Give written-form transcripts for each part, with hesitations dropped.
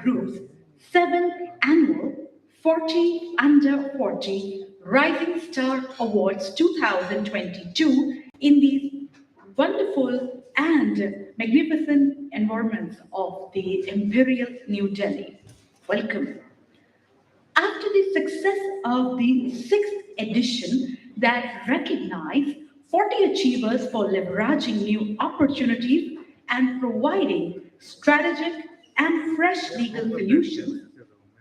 Group's 7th Annual 40 Under 40 Rising Star Awards 2022 in these wonderful and magnificent environments of the Imperial New Delhi. Welcome. After the success of the 6th edition that recognized 40 achievers for leveraging new opportunities and providing strategic and fresh legal solutions,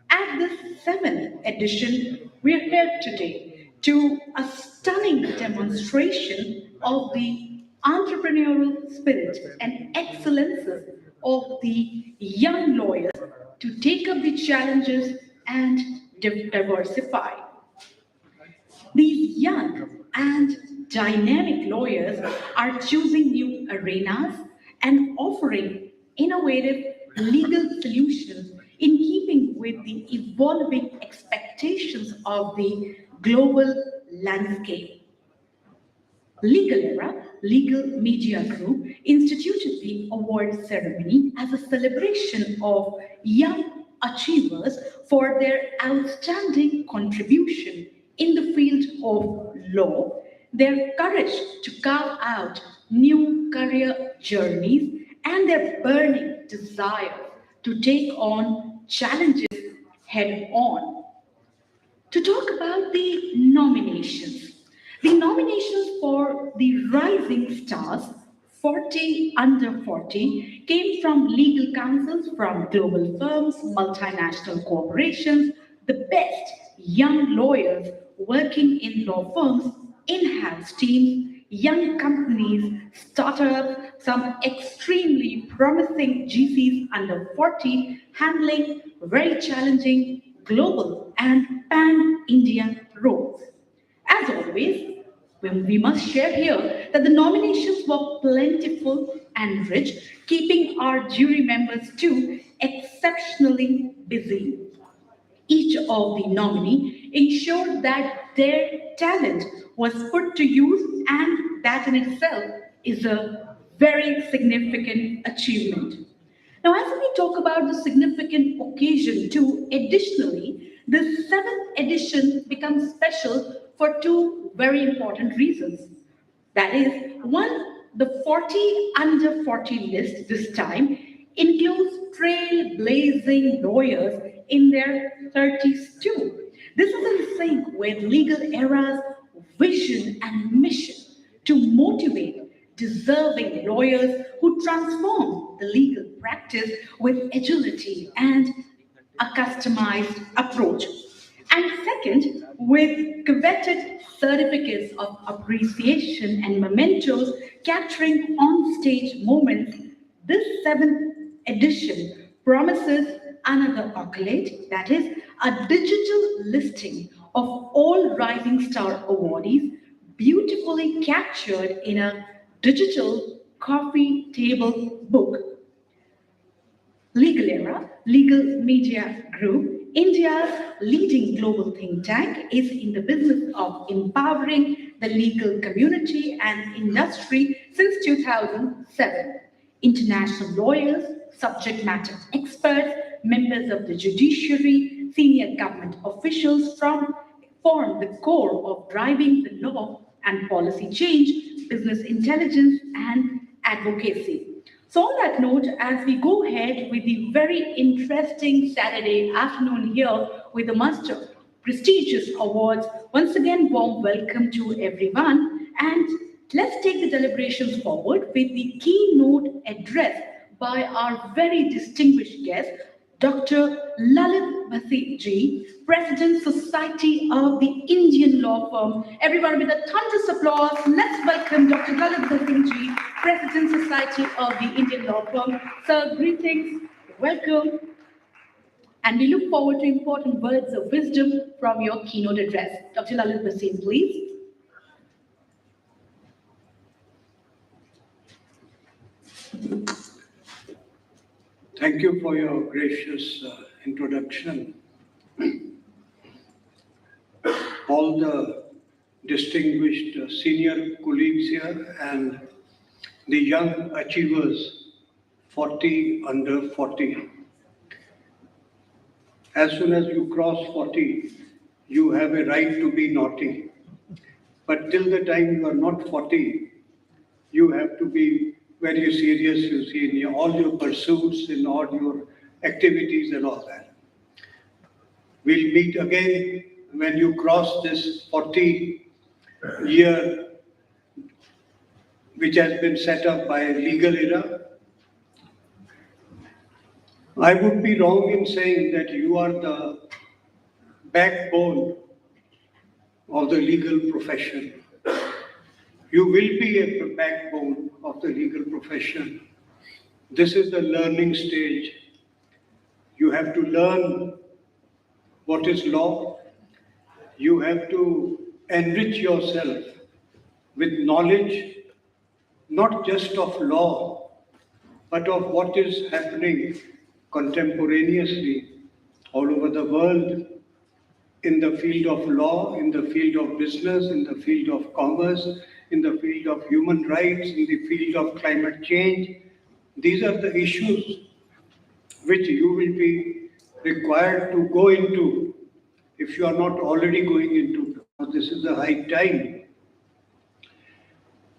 at this 7th edition, we're here today to a stunning demonstration of the entrepreneurial spirit and excellences of the young lawyers to take up the challenges and diversify. These young and dynamic lawyers are choosing new arenas and offering innovative legal solutions in keeping with the evolving expectations of the global landscape. Legal Era Legal Media Group instituted the award ceremony as a celebration of young achievers for their outstanding contribution in the field of law, their courage to carve out new career journeys, and their burning desire to take on challenges head on. To talk about the nominations. The nominations for the Rising Stars 40 Under 40 came from legal counsels from global firms, multinational corporations, the best young lawyers working in law firms, in-house teams, young companies, startups, some extremely promising GCs under 40 handling very challenging global and pan-Indian roles. As always, we must share here that the nominations were plentiful and rich, keeping our jury members too exceptionally busy. Each of the nominee ensured that their talent was put to use, and that in itself is a very significant achievement. Now, as we talk about the significant occasion too, additionally, the 7th edition becomes special for two very important reasons. That is, one, the 40 under 40 list this time includes trailblazing lawyers in their 30s too. This is in sync with Legal Era's vision and mission to motivate deserving lawyers who transform the legal practice with agility and a customized approach. And second, with coveted certificates of appreciation and mementos capturing on-stage moments, this 7th edition promises another accolade, that is, a digital listing of all Rising Star awardees beautifully captured in a digital coffee table book. Legal Era Legal Media Group, India's leading global think tank, is in the business of empowering the legal community and industry since 2007. International lawyers, subject matter experts, members of the judiciary, senior government officials form the core of driving the law and policy change, business intelligence, and advocacy. So on that note, as we go ahead with the very interesting Saturday afternoon here with the Master prestigious awards, once again, warm welcome to everyone. And let's take the deliberations forward with the keynote address by our very distinguished guest, Dr. Lalit Bhasin ji, President Society of the Indian Law Firm. Everyone with a thunderous applause, let's welcome Dr. Lalit Bhasin ji, President Society of the Indian Law Firm. Sir, greetings, welcome, and we look forward to important words of wisdom from your keynote address. Dr. Lalit Bhasin, please. Thank you for your gracious introduction. All the distinguished senior colleagues here and the young achievers 40 under 40. as soon as you cross 40, you have a right to be naughty. But till the time you are not 40, you have to be very serious, you see, in all your pursuits, in all your activities and all that. We'll meet again when you cross this 40 year, which has been set up by legal era. I would be wrong in saying that you are the backbone of the legal profession. You will be a backbone of the legal profession. This is the learning stage. You have to learn what is law. You have to enrich yourself with knowledge, not just of law, but of what is happening contemporaneously all over the world in the field of law, in the field of business, in the field of commerce, in the field of human rights, in the field of climate change. These are the issues which you will be required to go into if you are not already going into, because this is the high time.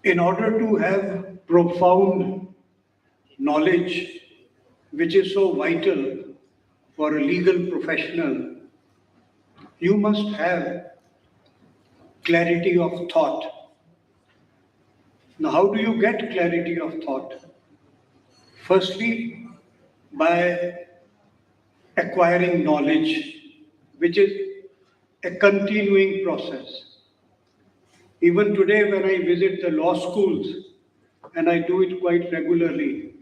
In order to have profound knowledge, which is so vital for a legal professional, you must have clarity of thought. Now, how do you get clarity of thought? Firstly, by acquiring knowledge, which is a continuing process. Even today, when I visit the law schools, and I do it quite regularly,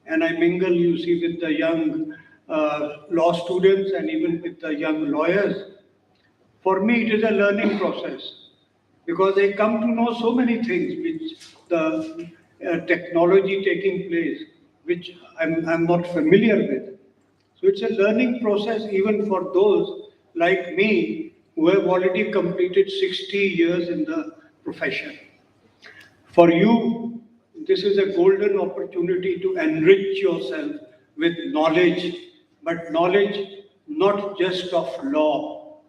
and I mingle, you see, with the young law students and even with the young lawyers, for me it is a learning process because I come to know so many things which the technology taking place, which I'm not familiar with. So it's a learning process even for those like me who have already completed 60 years in the profession. For you, this is a golden opportunity to enrich yourself with knowledge, but knowledge not just of law,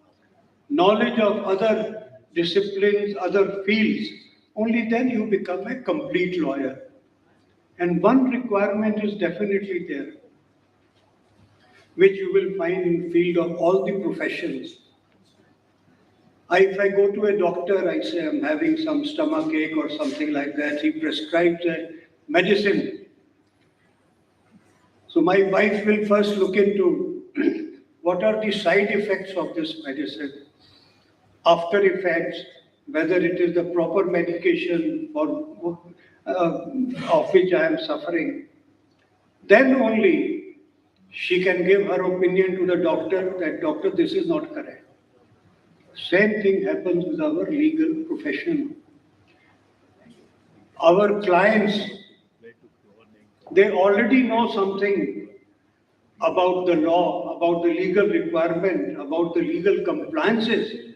knowledge of other disciplines, other fields. Only then you become a complete lawyer. And one requirement is definitely there, which you will find in field of all the professions. If I go to a doctor, I say I'm having some stomach ache or something like that, he prescribes a medicine. So my wife will first look into what are the side effects of this medicine, after effects, whether it is the proper medication for, of which I am suffering. Then only she can give her opinion to the doctor that, doctor, this is not correct. Same thing happens with our legal profession. Our clients, they already know something about the law, about the legal requirement, about the legal compliances.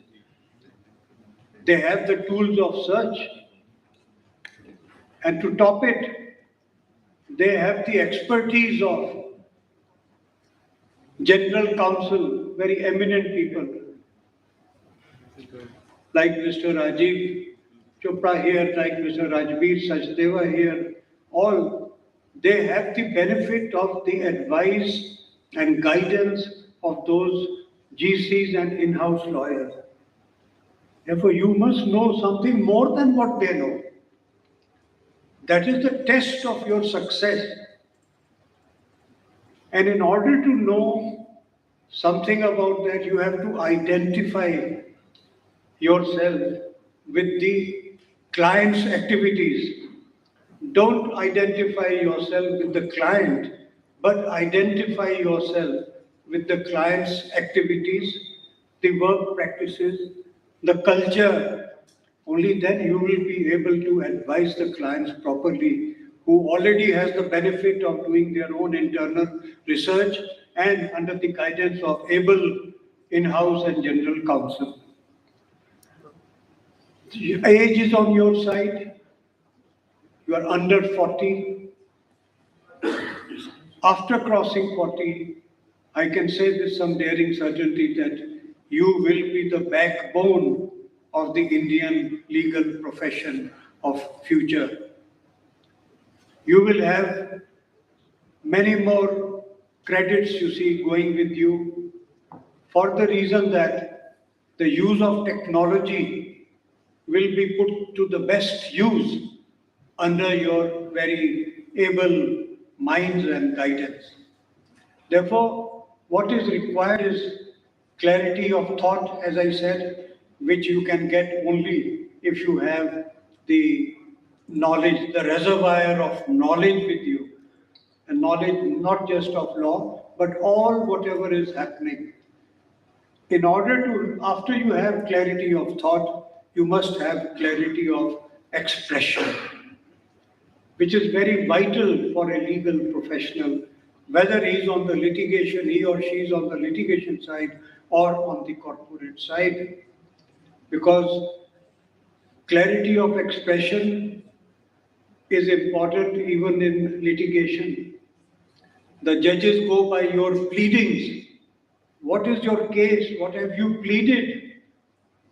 They have the tools of search. And to top it, they have the expertise of general counsel, very eminent people, like Mr. Rajiv Chopra here, like Mr. Rajbir Sachdeva here, all, they have the benefit of the advice and guidance of those GCs and in-house lawyers. Therefore, you must know something more than what they know. That is the test of your success. And in order to know something about that, you have to identify yourself with the client's activities. Don't identify yourself with the client, but identify yourself with the client's activities, the work practices, the culture. Only then you will be able to advise the clients properly, who already has the benefit of doing their own internal research and under the guidance of able in-house and general counsel. Age is on your side. You are under 40. After crossing 40, I can say with some daring certainty that you will be the backbone of the Indian legal profession of future. You will have many more credits, you see, going with you for the reason that the use of technology will be put to the best use under your very able minds and guidance. Therefore, what is required is clarity of thought, as I said, which you can get only if you have the knowledge, the reservoir of knowledge with you, and knowledge not just of law, but all whatever is happening. In order to, after you have clarity of thought, you must have clarity of expression, which is very vital for a legal professional, whether he is on the litigation, he or she is on the litigation side or on the corporate side, because clarity of expression is important even in litigation. The judges go by your pleadings. What is your case? What have you pleaded?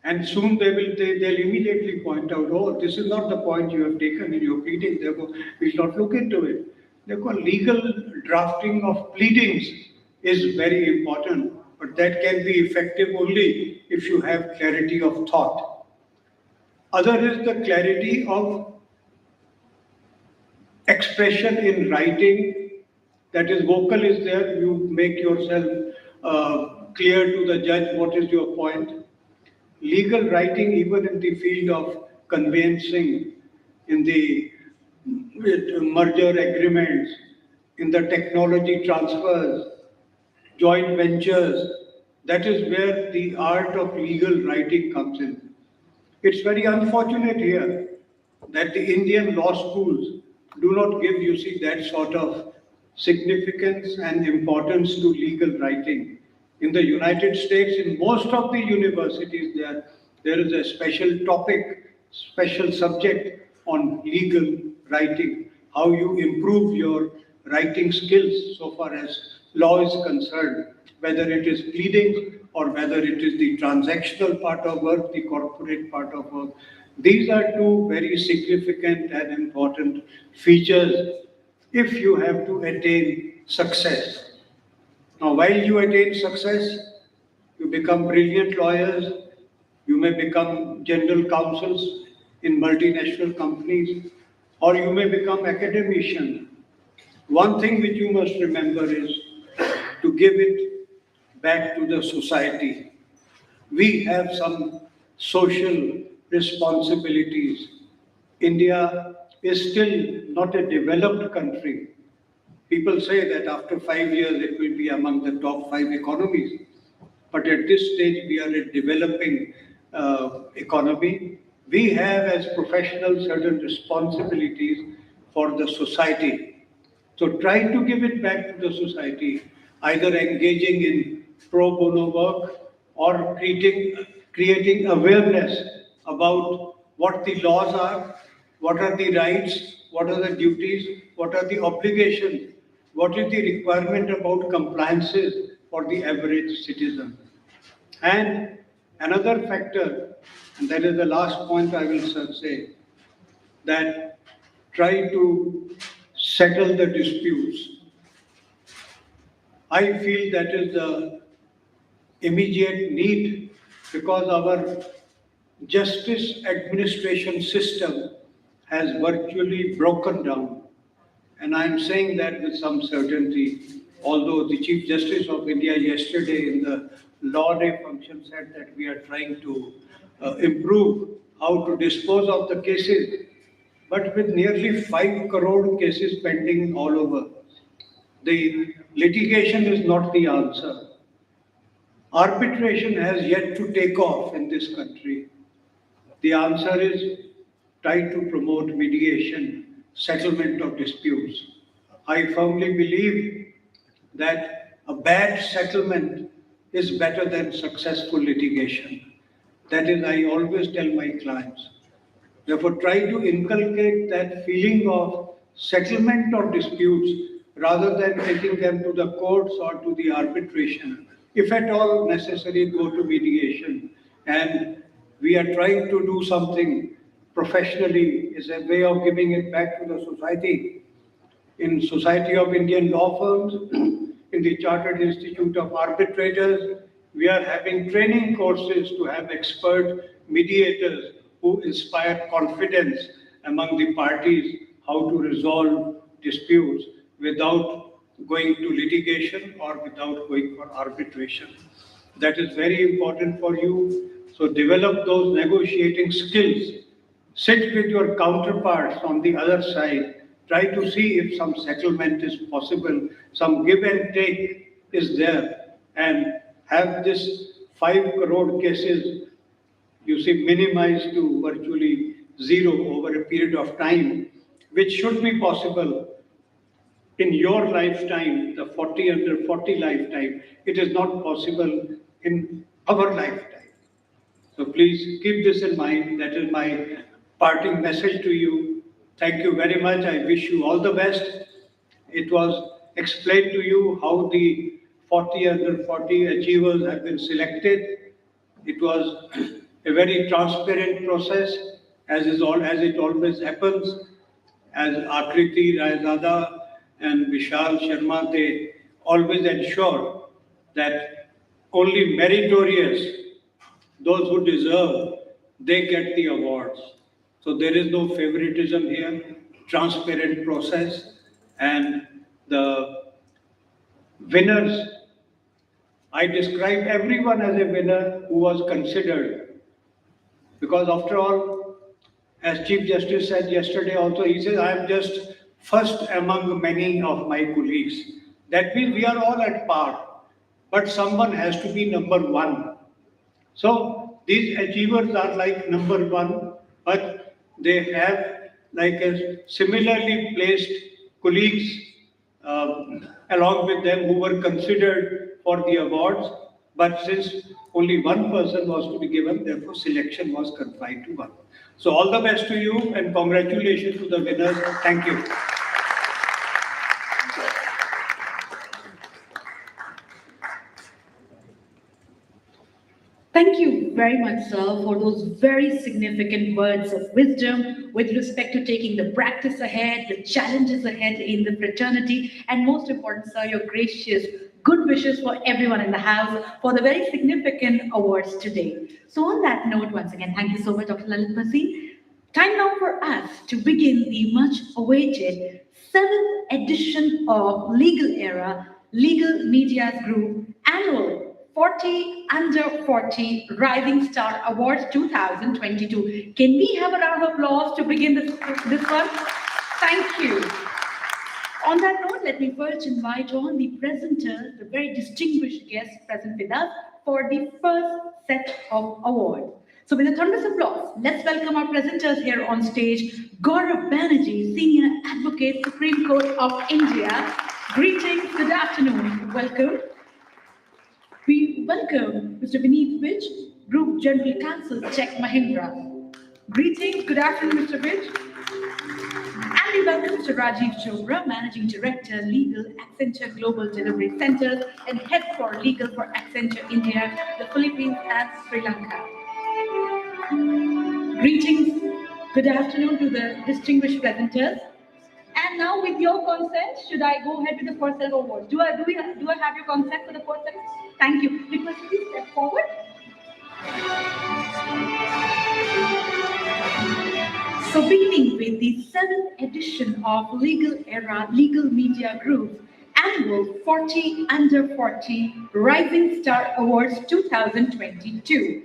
And soon they'll immediately point out, oh, this is not the point you have taken in your pleading, therefore we shall not look into it. Therefore, legal drafting of pleadings is very important, but that can be effective only if you have clarity of thought. Other is the clarity of expression in writing, that is, vocal is there, you make yourself clear to the judge what is your point. Legal writing, even in the field of conveyancing, in the merger agreements, in the technology transfers, joint ventures, that is where the art of legal writing comes in. It's very unfortunate here that the Indian law schools do not give, you see, that sort of significance and importance to legal writing. In the United States, in most of the universities, there is a special topic, special subject on legal writing, how you improve your writing skills so far as law is concerned, whether it is pleading or whether it is the transactional part of work, the corporate part of work. These are two very significant and important features if you have to attain success. Now, while you attain success, you become brilliant lawyers, you may become general counsels in multinational companies, or you may become academicians. One thing which you must remember is to give it back to the society. We have some social responsibilities. India is still not a developed country. People say that after 5 years it will be among the top 5 economies. But at this stage, we are a developing economy. We have, as professionals, certain responsibilities for the society. So try to give it back to the society, either engaging in pro bono work or creating awareness about what the laws are, what are the rights, what are the duties, what are the obligations, what is the requirement about compliances for the average citizen. And another factor, and that is the last point I will say, that try to settle the disputes. I feel that is the immediate need because our justice administration system has virtually broken down. And I'm saying that with some certainty, although the Chief Justice of India yesterday in the Law Day function said that we are trying to improve how to dispose of the cases. But with nearly 5 crore cases pending all over, the litigation is not the answer. Arbitration has yet to take off in this country. The answer is try to promote mediation, settlement of disputes. I firmly believe that a bad settlement is better than successful litigation. That is, I always tell my clients. Therefore, try to inculcate that feeling of settlement of disputes rather than taking them to the courts or to the arbitration. If at all necessary, go to mediation. And we are trying to do something professionally, is a way of giving it back to the society. In Society of Indian Law Firms, in the Chartered Institute of Arbitrators, we are having training courses to have expert mediators who inspire confidence among the parties how to resolve disputes without going to litigation or without going for arbitration. That is very important for you. So develop those negotiating skills. Sit with your counterparts on the other side. Try to see if some settlement is possible, some give and take is there, and have this 5 crore cases, you see, minimized to virtually zero over a period of time, which should be possible in your lifetime, the 40 under 40 lifetime. It is not possible in our lifetime. So please keep this in mind. That is my parting message to you. Thank you very much. I wish you all the best. It was explained to you how the 40 under 40 achievers have been selected. It was a very transparent process, as it always happens, as Akriti Raizada and Vishal Sharma, they always ensure that only meritorious, those who deserve, they get the awards. So there is no favoritism here, transparent process, and the winners, I describe everyone as a winner who was considered. Because after all, as Chief Justice said yesterday also, he says, I am just first among many of my colleagues. That means we are all at par, but someone has to be number one. So these achievers are like number one, but they have like a similarly placed colleagues along with them who were considered for the awards. But since only one person was to be given, therefore selection was confined to one. So all the best to you and congratulations to the winners. Thank you. Thank you very much, sir, for those very significant words of wisdom with respect to taking the practice ahead, the challenges ahead in the fraternity, and most important, sir, your gracious good wishes for everyone in the house for the very significant awards today. So, on that note, once again, thank you so much, Dr. Lalit Masi. Time now for us to begin the much awaited seventh edition of Legal Era Legal Media Group Annual 40 Under 40 Rising Star Awards 2022. Can we have a round of applause to begin this one? Thank you. On that note, let me first invite on the presenters, the very distinguished guests present with us for the first set of awards. So with a thunderous applause, let's welcome our presenters here on stage. Gaurav Banerjee, Senior Advocate, Supreme Court of India. Greetings, good afternoon, welcome. We welcome Mr. Vineet Vij, Group General Counsel, Tech Mahindra. Greetings, good afternoon, Mr. Vij. And we welcome Mr. Rajiv Chopra, Managing Director, Legal, Accenture Global Delivery Centers, and Head for Legal for Accenture India, the Philippines, and Sri Lanka. Greetings, good afternoon to the distinguished presenters. And now, with your consent, should I go ahead with the first set of awards? Do I have your consent for the first set? Thank you. Request please step forward. So, beginning with the seventh edition of Legal Era Legal Media Group Annual 40 Under 40 Rising Star Awards 2022.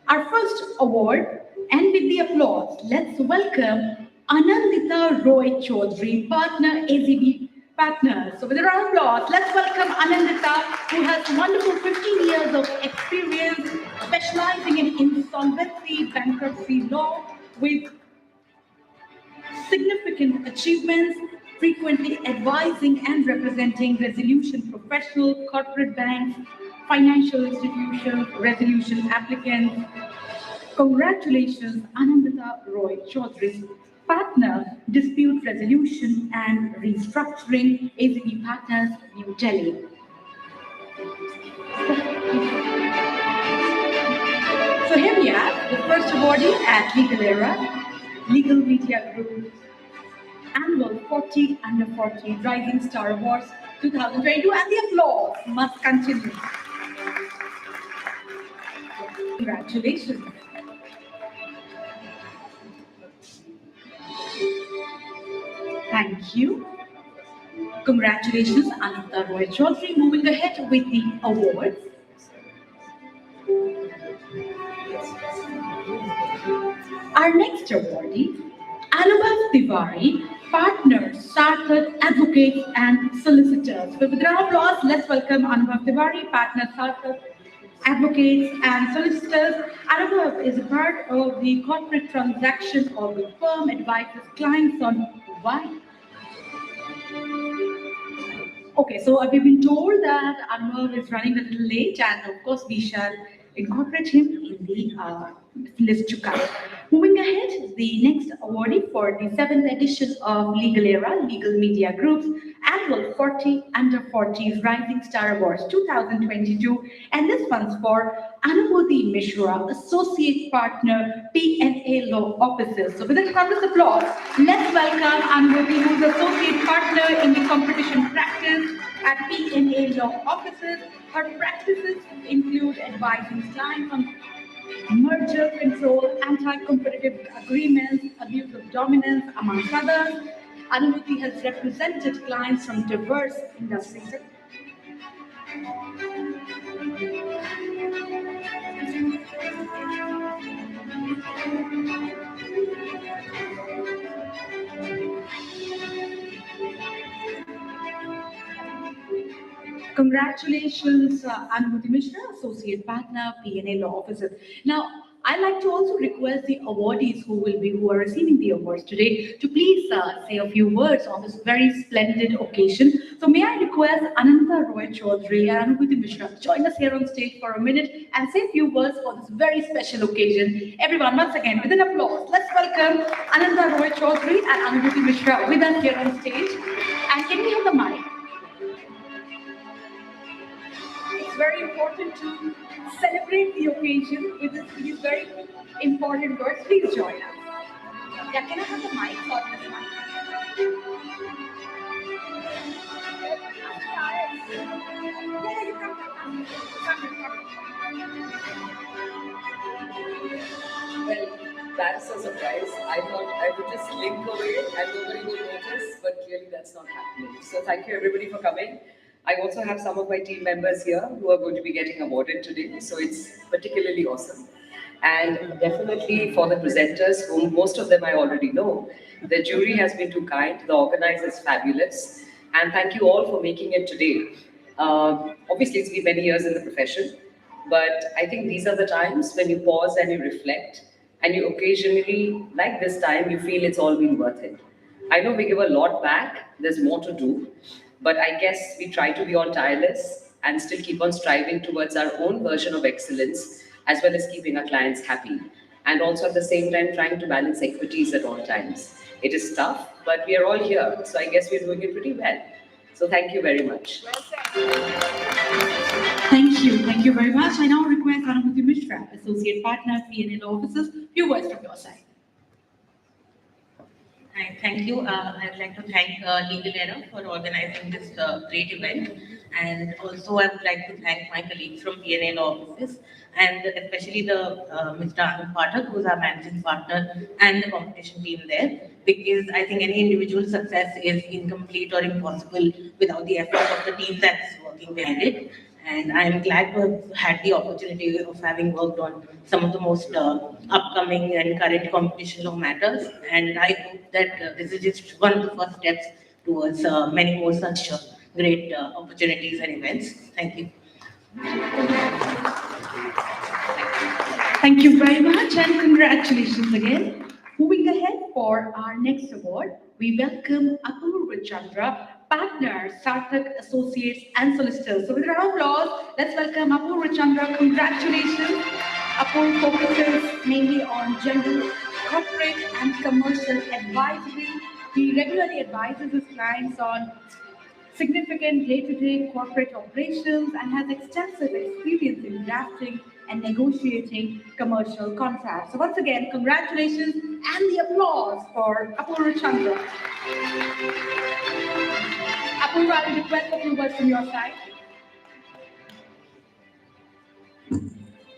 Our first award, and with the applause, let's welcome Anandita Roy Chaudhary, Partner, AZB Partners. So with a round of applause, let's welcome Anandita, who has wonderful 15 years of experience specializing in insolvency, bankruptcy law, with significant achievements, frequently advising and representing resolution professional, corporate banks, financial institutions, resolution applicants. Congratulations, Anandita Roy Chaudhary. Partner, Dispute Resolution and Restructuring, ACB Partners, New Delhi. So here we are, the first awardee at Legal Era, Legal Media Group, Annual 40 Under 40 Rising Star Awards 2022, and the applause must continue. Congratulations. Thank you. Congratulations, Anita Roy Chaudhary. Moving ahead with the awards. Our next awardee, Anubhav Tiwari, partners, Sarthak, advocates, and solicitors. So with a round of applause, let's welcome Anubhav Tiwari, partner, Sarthak, advocates, and solicitors. Anubhav is a part of the corporate transaction of the firm, advises clients on why. Okay, so we've been told that Anwar is running a little late, and of course, we shall incorporate him in the list to come. Moving ahead, the next awardee for the 7th edition of Legal Era, Legal Media Group's annual 40 Under 40 Rising Star Awards 2022, and this one's for Anubhuti Mishra, Associate Partner, P&A Law Offices. So with a round of applause, let's welcome Anubhuti, who's Associate Partner in the Competition Practice at P&A Law Offices. Her practices include advising clients on merger control, anti-competitive agreements, abuse of dominance, amongst others. Anubhuti has represented clients from diverse industries. Congratulations, Anubhuti Mishra, Associate Partner, P&A Law Officer. Now, I'd like to also request the awardees who are receiving the awards today to please say a few words on this very splendid occasion. So may I request Ananta Roy Chaudhary and Anubhuti Mishra to join us here on stage for a minute and say a few words for this very special occasion. Everyone, once again, with an applause, let's welcome Ananta Roy Chaudhary and Anubhuti Mishra with us here on stage. And can we have the mic? It's very important to celebrate the occasion with these very important words. Please join us. Yeah, can I have the mic for this one? Yeah, you come. Well, that's a surprise. I thought I would just slink away and nobody would notice, but clearly that's not happening. So thank you everybody for coming. I also have some of my team members here who are going to be getting awarded today, so it's particularly awesome. And definitely for the presenters, whom most of them I already know, the jury has been too kind, the organizers fabulous, and thank you all for making it today. Obviously, it's been many years in the profession, but I think these are the times when you pause and you reflect, and you occasionally, like this time, you feel it's all been worth it. I know we give a lot back, there's more to do, but I guess we try to be all tireless and still keep on striving towards our own version of excellence, as well as keeping our clients happy. And also at the same time, trying to balance equities at all times. It is tough, but we are all here, so I guess we're doing it pretty well. So thank you very much. Thank you very much. I now request Anubhuti Mishra, Associate Partner, P&A Law Offices, few words from your side. Thank you. I'd like to thank Legal Era for organizing this great event. And also I would like to thank my colleagues from P&A Law Offices and especially the Mr. Anand Pathak, who's our managing partner, and the competition team there. Because I think any individual success is incomplete or impossible without the effort of the team that's working behind it. And I'm glad to have had the opportunity of having worked on some of the most upcoming and current competition law matters. And I hope that this is just one of the first steps towards many more such great opportunities and events. Thank you. Thank you very much and congratulations again. Moving ahead for our next award, we welcome Apurva Chandra, partner, Sarthak Associates and Solicitors. So with a round of applause, let's welcome Apurva Chandra. Congratulations. Apurva focuses mainly on general corporate and commercial advisory. He regularly advises his clients on significant day-to-day corporate operations and has extensive experience in drafting and negotiating commercial contracts. So once again, congratulations and the applause for Apurva Chandra. Apurva, I will request a few words from your side.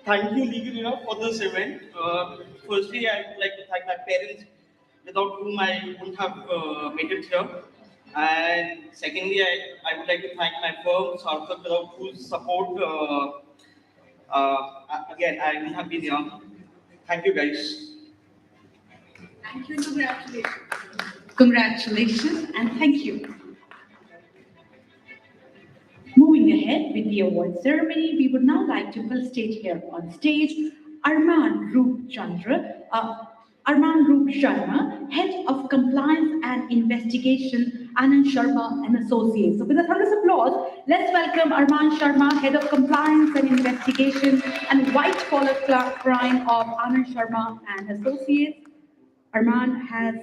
Thank you, Legal Era, for this event. Firstly, I would like to thank my parents, without whom I wouldn't have made it here. And secondly, I would like to thank my firm, Sarthak, without whose support, again, I wouldn't have been here. Thank you, guys. Thank you and congratulations. Congratulations and thank you. Moving ahead with the award ceremony, we would now like to felicitate here on stage Arman Roop Chandra, Arman Roop Sharma, Head of Compliance and Investigation, Anand Sharma and Associates. So with a thunderous applause, let's welcome Arman Sharma, Head of Compliance and Investigation and White Collar Crime of Anand Sharma and Associates. Arman has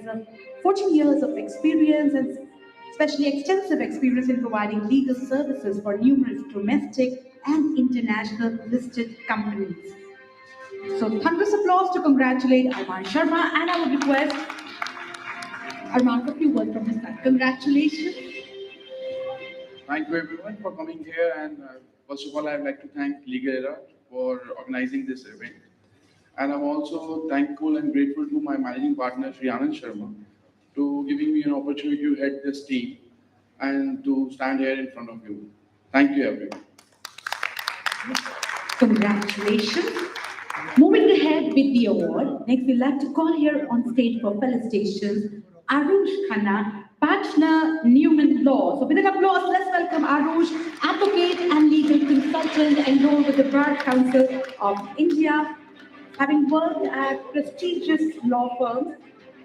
14 years of experience and especially extensive experience in providing legal services for numerous domestic and international listed companies. So thunderous applause to congratulate Arman Sharma, and I would request Arman for a few words from his side. Congratulations. Thank you everyone for coming here, and first of all I'd like to thank Legal Era for organizing this event. And I'm also thankful and grateful to my managing partner, Sri Anand Sharma, to giving me an opportunity to head this team and to stand here in front of you. Thank you, everyone. Congratulations. Moving ahead with the award, next we'd like to call here on stage for felicitations, Arush Khanna, Partner Newman Law. So with an applause, let's welcome Arush, advocate and legal consultant enrolled with the Bar Council of India. Having worked at prestigious law firms,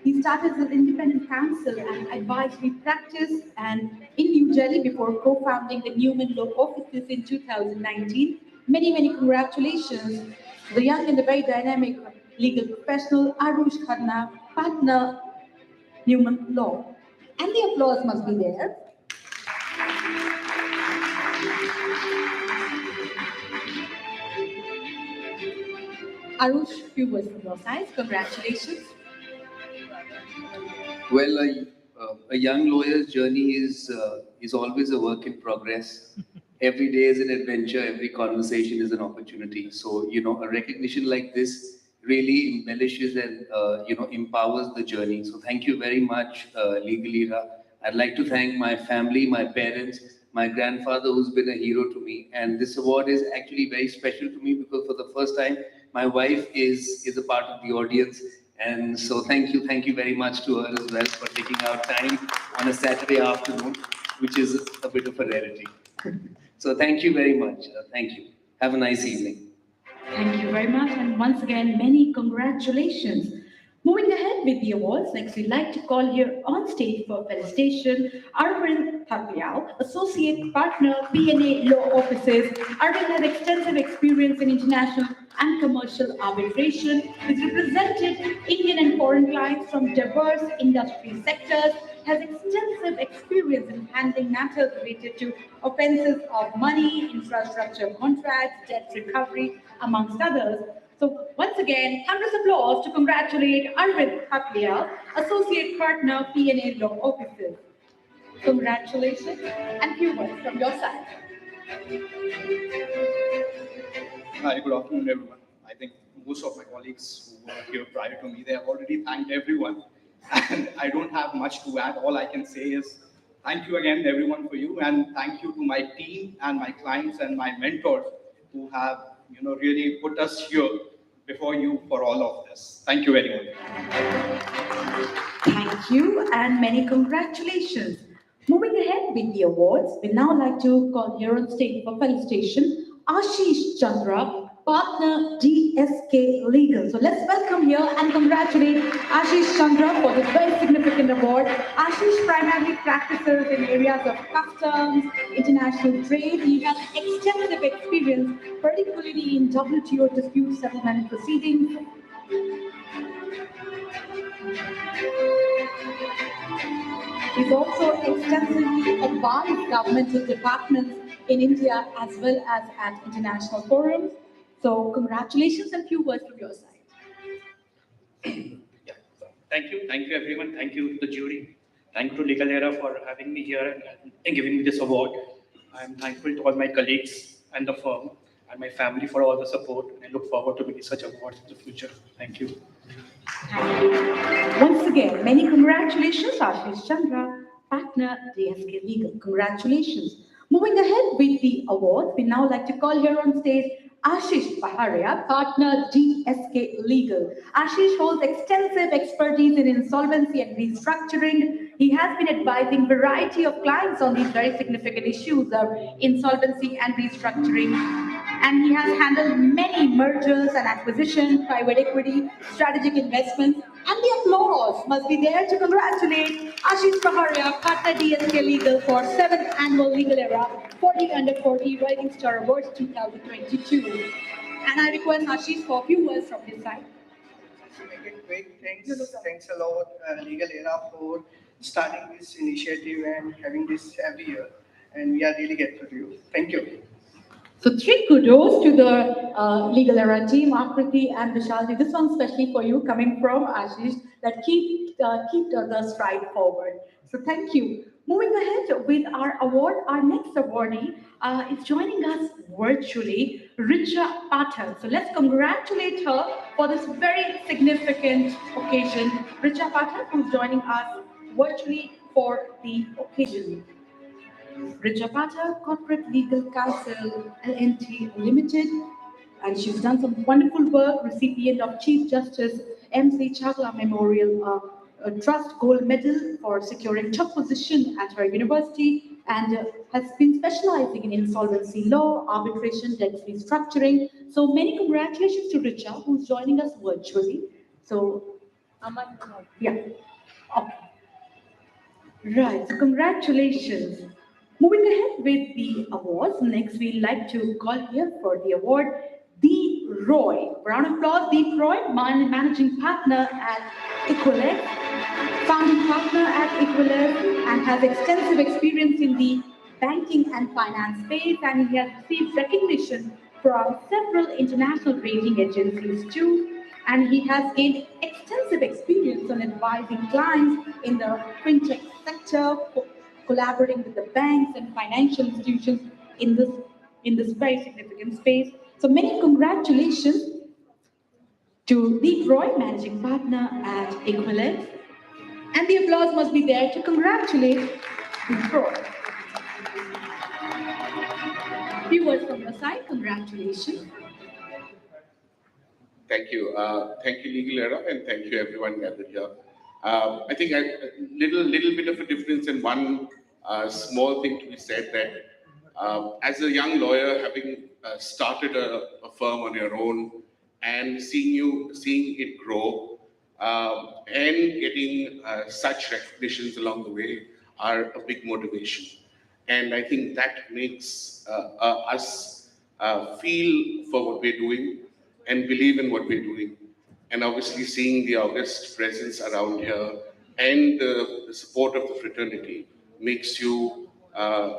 he started as an independent counsel and advisory practice and in New Delhi before co-founding the Newman Law Offices in 2019. Many, many congratulations to the young and the very dynamic legal professional Arush Khanna, Partner Newman Law. And the applause must be there. Arush, few words from your side. Congratulations. Well, a young lawyer's journey is always a work in progress. Every day is an adventure. Every conversation is an opportunity. So a recognition like this really embellishes and empowers the journey. So thank you very much, Legal Era. I'd like to thank my family, my parents, my grandfather, who's been a hero to me. And this award is actually very special to me because for the first time, my wife is a part of the audience. And so thank you very much to her as well for taking out time on a Saturday afternoon, which is a bit of a rarity. So thank you very much. Thank you. Have a nice evening. Thank you very much. And once again, many congratulations. Moving ahead with the awards, next we'd like to call here on stage for felicitation Arvind Thapial, Associate Partner, P&A Law Offices. Arvind has extensive experience in international and commercial arbitration. He's represented Indian and foreign clients from diverse industry sectors, has extensive experience in handling matters related to offenses of money, infrastructure contracts, debt recovery, amongst others. So once again, thunderous applause to congratulate Arvind Thapial, Associate Partner, P&A Law Offices. Congratulations and few words from your side. Hi, good afternoon, everyone. I think most of my colleagues who were here prior to me, they have already thanked everyone. And I don't have much to add. All I can say is thank you again, everyone, for you. And thank you to my team and my clients and my mentors who have, really put us here before you for all of this. Thank you very much. Thank you and many congratulations. Moving ahead with the awards, we now like to call here on stage for felicitation Ashish Chandra, Partner DSK Legal. So let's welcome here and congratulate Ashish Chandra for this very significant award. Ashish primarily practices in areas of customs, international trade. He has extensive experience, particularly in WTO dispute settlement proceedings. He's also extensively advised governmental departments in India as well as at international forums. So congratulations and few words from your side. Yeah. So thank you everyone. Thank you to the jury. Thank you to Legal Era for having me here and giving me this award. I'm thankful to all my colleagues and the firm and my family for all the support. And I look forward to winning such awards in the future. Thank you. Once again, many congratulations, Ashish Chandra, partner, DSK Legal. Congratulations. Moving ahead with the award, we now like to call here on stage Ashish Paharia, partner, DSK Legal. Ashish holds extensive expertise in insolvency and restructuring. He has been advising variety of clients on these very significant issues of insolvency and restructuring, and he has handled many mergers and acquisitions, private equity, strategic investments, and the applause must be there to congratulate Ashish Paharia, partner DSK Legal for 7th Annual Legal Era 40 Under 40 Rising Star Awards 2022. And I request Ashish for a few words from his side. Okay, great. Thanks a lot, Legal Era, for starting this initiative and having this every year. And we are really grateful to you. Thank you. So three kudos to the Legal Era team, Akriti and Vishalji. This one especially for you, coming from Ashish, that keep the stride forward. So thank you. Moving ahead with our award, our next awardee is joining us virtually, Richa Pathak. So let's congratulate her for this very significant occasion. Richa Pathak, who's joining us virtually for the occasion. Richa Pathak, Corporate Legal Counsel, LNT Limited, and she's done some wonderful work, recipient of Chief Justice M.C. Chagla Memorial Trust Gold Medal for securing top position at her university, and has been specializing in insolvency law, arbitration, debt restructuring. So many congratulations to Richa, who's joining us virtually. So, yeah. Okay. Right, so congratulations. Moving ahead with the awards, next we'd like to call here for the award, Deep Roy. Round of applause, Deep Roy, managing partner at Equilex, founding partner at Equilex, and has extensive experience in the banking and finance space, and he has received recognition from several international rating agencies too, and he has gained extensive experience on advising clients in the fintech sector, collaborating with the banks and financial institutions in this very significant space. So many congratulations to Deep Roy, managing partner at Equilex, and the applause must be there to congratulate Deep Roy. Few words from your side. Congratulations. Thank you. Thank you, Legal Era, and thank you, everyone gathered here. I think a little bit of a difference in one small thing to be said that as a young lawyer, having started a firm on your own and seeing it grow and getting such recognitions along the way are a big motivation. And I think that makes us feel for what we're doing and believe in what we're doing. And obviously seeing the august presence around here and the support of the fraternity makes you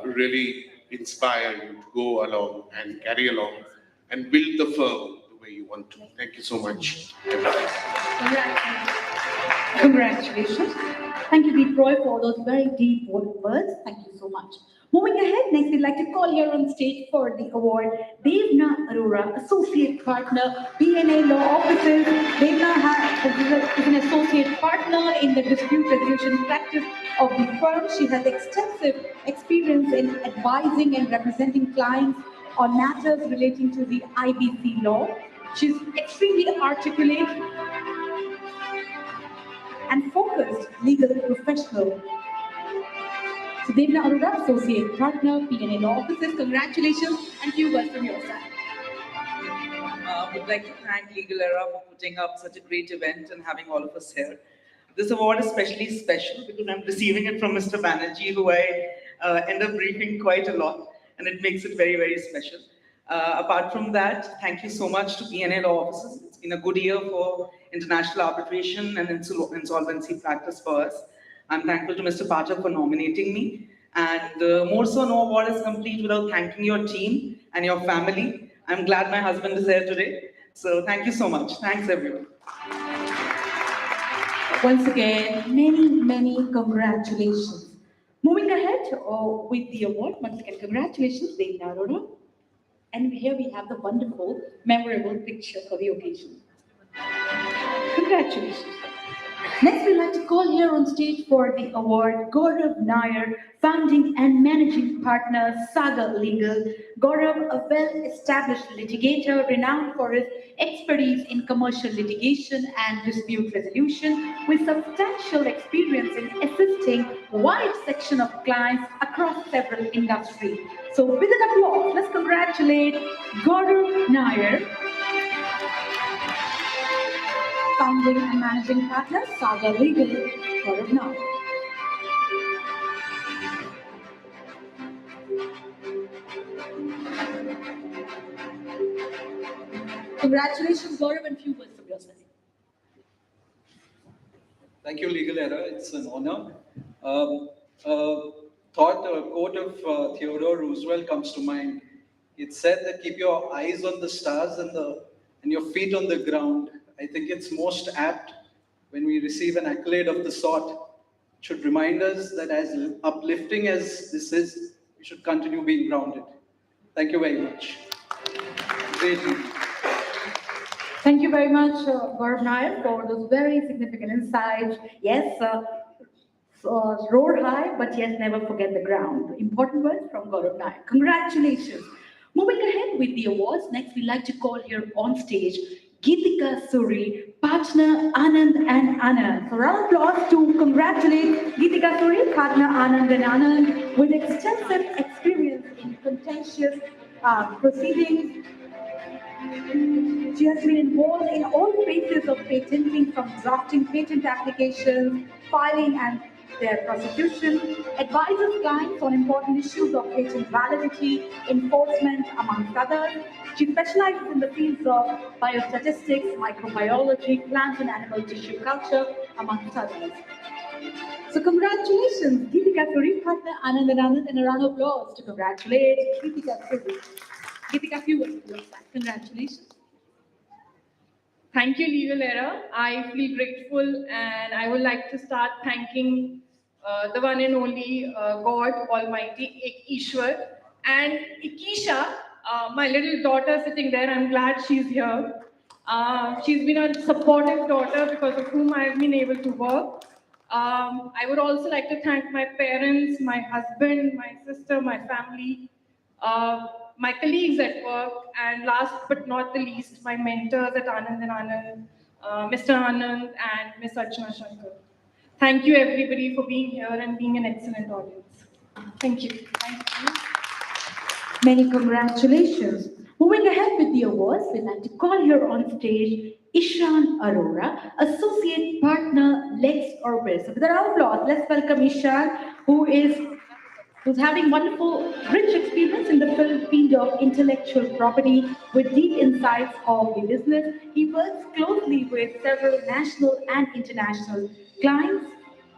really inspire you to go along and carry along and build the firm the way you want to. Thank you so much. Congratulations. Thank you, Deep Roy, for those very deep words. Thank you so much. Moving ahead, next we'd like to call here on stage for the award, Devna Arora, Associate Partner, BNA Law Offices. Devna is an Associate Partner in the Dispute Resolution Practice of the firm. She has extensive experience in advising and representing clients on matters relating to the IBC law. She's extremely articulate and focused legal professional. So Devna Arora, Associate Partner, PNA Law Offices, congratulations, and few words from your side. Would like to thank Legal Era for putting up such a great event and having all of us here. This award is especially special because I'm receiving it from Mr. Banerjee, who I end up briefing quite a lot, and it makes it very, very special. Apart from that, thank you so much to PNA Law Offices. It's been a good year for international arbitration and insolvency practice for us. I'm thankful to Mr. Pathak for nominating me. And more so, no award is complete without thanking your team and your family. I'm glad my husband is here today. So thank you so much. Thanks, everyone. Once again, many congratulations. Moving ahead with the award, once again, congratulations, Devna Arora. And here we have the wonderful, memorable picture for the occasion. Congratulations. Next, we'd like to call here on stage for the award Gaurav Nair, founding and managing partner, Saga Legal. Gaurav, a well-established litigator renowned for his expertise in commercial litigation and dispute resolution, with substantial experience in assisting a wide section of clients across several industries. So, with an applause, let's congratulate Gaurav Nair, founding and managing partner, Saga Legal, Gaurav Nair. Congratulations, Gaurav, and few words from your side. Thank you, Legal Era. It's an honor. A quote of Theodore Roosevelt comes to mind. It said that keep your eyes on the stars and your feet on the ground. I think it's most apt when we receive an accolade of the sort. It should remind us that as uplifting as this is, we should continue being grounded. Thank you very much. Great evening. Thank you very much, Gaurav Nair, for those very significant insights. Yes, roar high, but yes, never forget the ground. Important words from Gaurav Nair. Congratulations. Moving ahead with the awards, next we'd like to call here on stage Geetika Suri, partner Anand and Anand. So round of applause to congratulate Geetika Suri, partner Anand and Anand, with extensive experience in contentious proceedings. She has been involved in all phases of patenting, from drafting patent applications, filing and their prosecution, advises clients on important issues of patent validity, enforcement, amongst others. She specializes in the fields of biostatistics, microbiology, plant and animal tissue culture, amongst others. So congratulations, Geetika Suri, partner Anand and Anand, and a round of applause to congratulate Geetika Suri. Geetika, few words from your side. Congratulations. Thank you, Legal Era. I feel grateful, and I would like to start thanking the one and only God Almighty, Ishwar, and Ikisha, my little daughter sitting there. I'm glad she's here. She's been a supportive daughter because of whom I've been able to work. I would also like to thank my parents, my husband, my sister, my family, my colleagues at work, and last but not the least, my mentors at Anand and Anand, Mr. Anand and Ms. Archana Shankar. Thank you, everybody, for being here and being an excellent audience. Thank you. Thank you. Many congratulations. Moving ahead with the awards, we'd like to call here on stage Ishan Arora, Associate Partner, Lex Orbis. So with a round of applause, let's welcome Ishan, who's having wonderful, rich experience in the field of intellectual property with deep insights of the business. He works closely with several national and international clients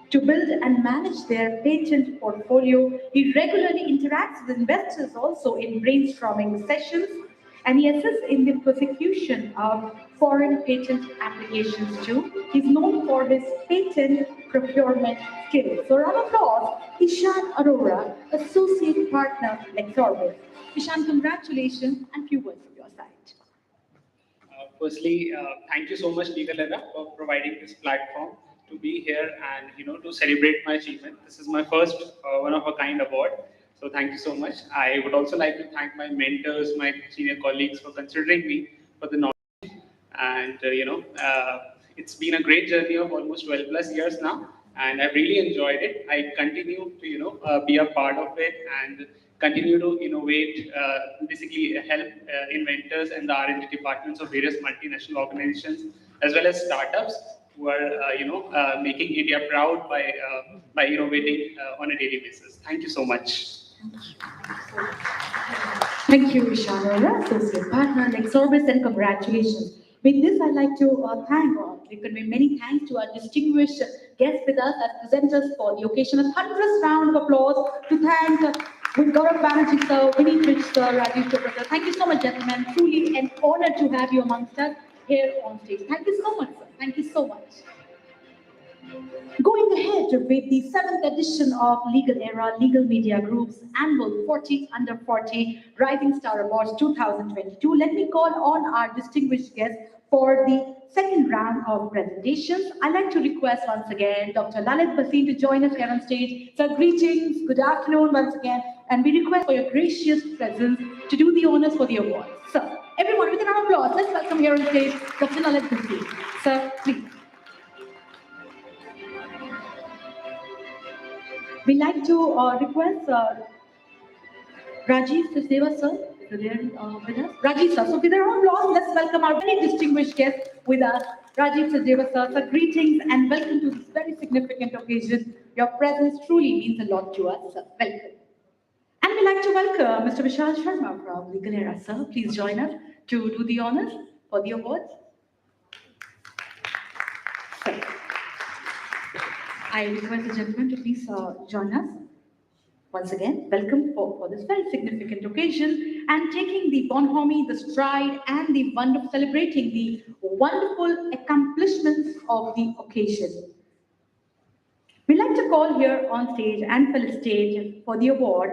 to build and manage their patent portfolio. He regularly interacts with investors also in brainstorming sessions, and he assists in the prosecution of foreign patent applications too. He's known for his patent procurement skills. So round of applause, Ishan Arora, Associate Partner, Lex Orbis. Ishan, congratulations, and few words from your side. Firstly, thank you so much, Legal Era, for providing this platform to be here and to celebrate my achievement. This is my first one-of-a-kind award. So thank you so much. I would also like to thank my mentors, my senior colleagues for considering me for the knowledge. And it's been a great journey of almost 12 plus years now, and I've really enjoyed it. I continue to be a part of it and continue to innovate, basically help inventors and the R&D departments of various multinational organizations as well as startups who are making India proud by innovating on a daily basis. Thank you so much. Thank you, Ishan Arora, Associate Partner, Lex Orbis, and congratulations. With this, I'd like to convey many thanks to our distinguished guests with us as presenters for the occasion. A thunderous round of applause to thank Gaurav Banerjee sir, Vineet Rich sir, Rajesh Chopra sir. Thank you so much, gentlemen. Truly an honor to have you amongst us here on stage. Thank you so much, sir. Thank you so much. Going ahead with the 7th edition of Legal Era Legal Media Group's annual 40 Under 40 Rising Star Awards 2022, let me call on our distinguished guests for the second round of presentations. I'd like to request once again Dr. Lalit Bhasin to join us here on stage. Sir, greetings, good afternoon once again, and we request for your gracious presence to do the honors for the awards. Sir, everyone with a round of applause, let's welcome here on stage Dr. Lalit Bhasin. Sir, please. We'd like to request Rajiv Sachdeva sir, if you're there with us. Rajiv sir, so with a round of applause, let's welcome our very distinguished guest with us, Rajiv Sachdeva sir. Sir, greetings and welcome to this very significant occasion. Your presence truly means a lot to us, sir. Welcome. And we'd like to welcome Mr. Vishal Sharma from Legal Era, sir. Please join us to do the honors for the awards. Sir. I request the gentleman to please join us. Once again, welcome for this very significant occasion and taking the bonhomie, the stride, and the wonderful celebrating the wonderful accomplishments of the occasion. We'd like to call here on stage and felicitate for the award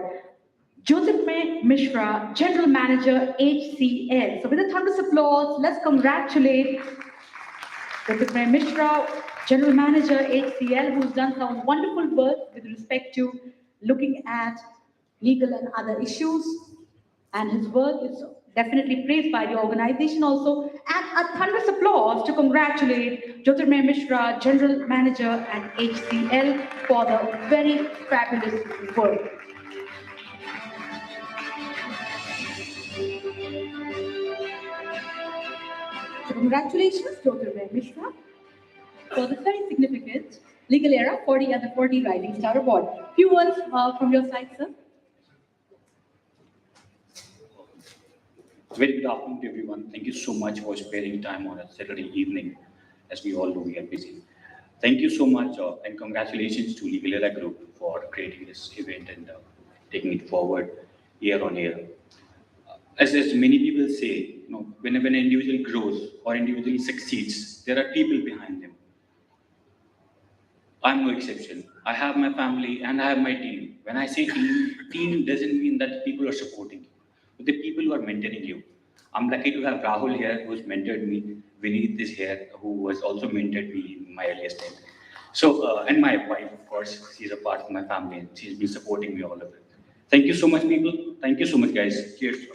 Joseph Mishra, General Manager, HCL. So with a thunderous applause, let's congratulate Joseph Mishra, General Manager, HCL, who's done some wonderful work with respect to looking at legal and other issues. And his work is definitely praised by the organization also. And a thunderous applause to congratulate Jyotirmay Mishra, General Manager at HCL, for the very fabulous work. So congratulations, Jyotirmay Mishra, for the very significant Legal Era 40 Under 40 Rising Star Award. Few words from your side, sir. Very good afternoon to everyone. Thank you so much for sparing time on a Saturday evening. As we all know, we are busy. Thank you so much and congratulations to Legal Era Group for creating this event and taking it forward year on year. As many people say, whenever an individual grows or individual succeeds, there are people behind them. I'm no exception. I have my family and I have my team. When I say team doesn't mean that people are supporting you, but the people who are mentoring you. I'm lucky to have Rahul here, who's mentored me. Vineet is here, who has also mentored me in my earliest time. So, and my wife, of course, she's a part of my family and she's been supporting me all of it. Thank you so much, people. Thank you so much, guys. Cheers.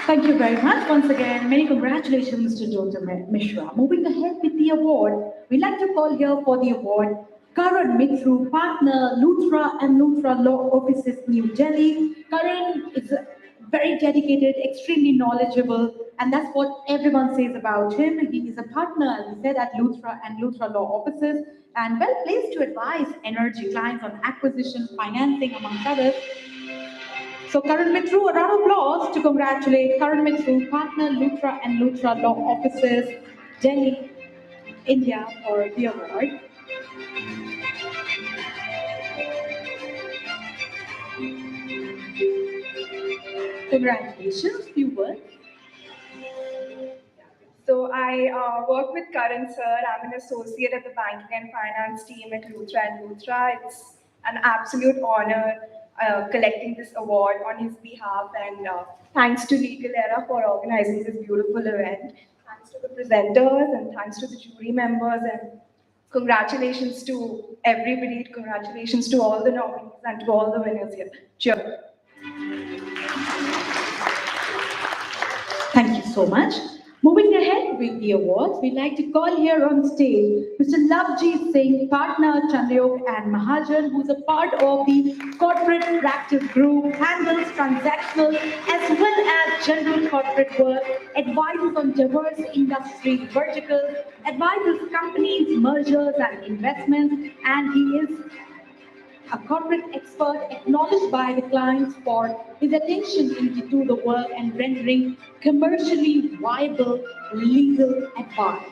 Thank you very much. Once again, many congratulations, Mr. Jyotirmay Mishra. Moving ahead with the award, we'd like to call here for the award Karan Mithru, Partner, Luthra and Luthra Law Offices, New Delhi. Karan is very dedicated, extremely knowledgeable, and that's what everyone says about him. He is a partner, as we said, at Luthra and Luthra Law Offices, and well placed to advise energy clients on acquisition, financing, amongst others. So Karan Mithru, a round of applause to congratulate Karan Mithru, Partner, Luthra and Luthra Law Offices, Delhi, India, for the award. Congratulations, few words. So I work with Karan sir. I'm an associate at the banking and finance team at Luthra and Luthra. It's an absolute honor collecting this award on his behalf, and thanks to Legal Era for organizing this beautiful event. Thanks to the presenters and thanks to the jury members, and congratulations to everybody. Congratulations to all the nominees and to all the winners here. Cheers. Thank you so much. Moving ahead with the awards, we'd like to call here on stage Mr. Lavjeet Singh, Partner, Chandayok and Mahajan, who's a part of the corporate practice group, handles transactional as well as general corporate work, advises on diverse industry verticals, advises companies, mergers and investments, and he is a corporate expert acknowledged by the clients for his attention into the work and rendering commercially viable legal advice.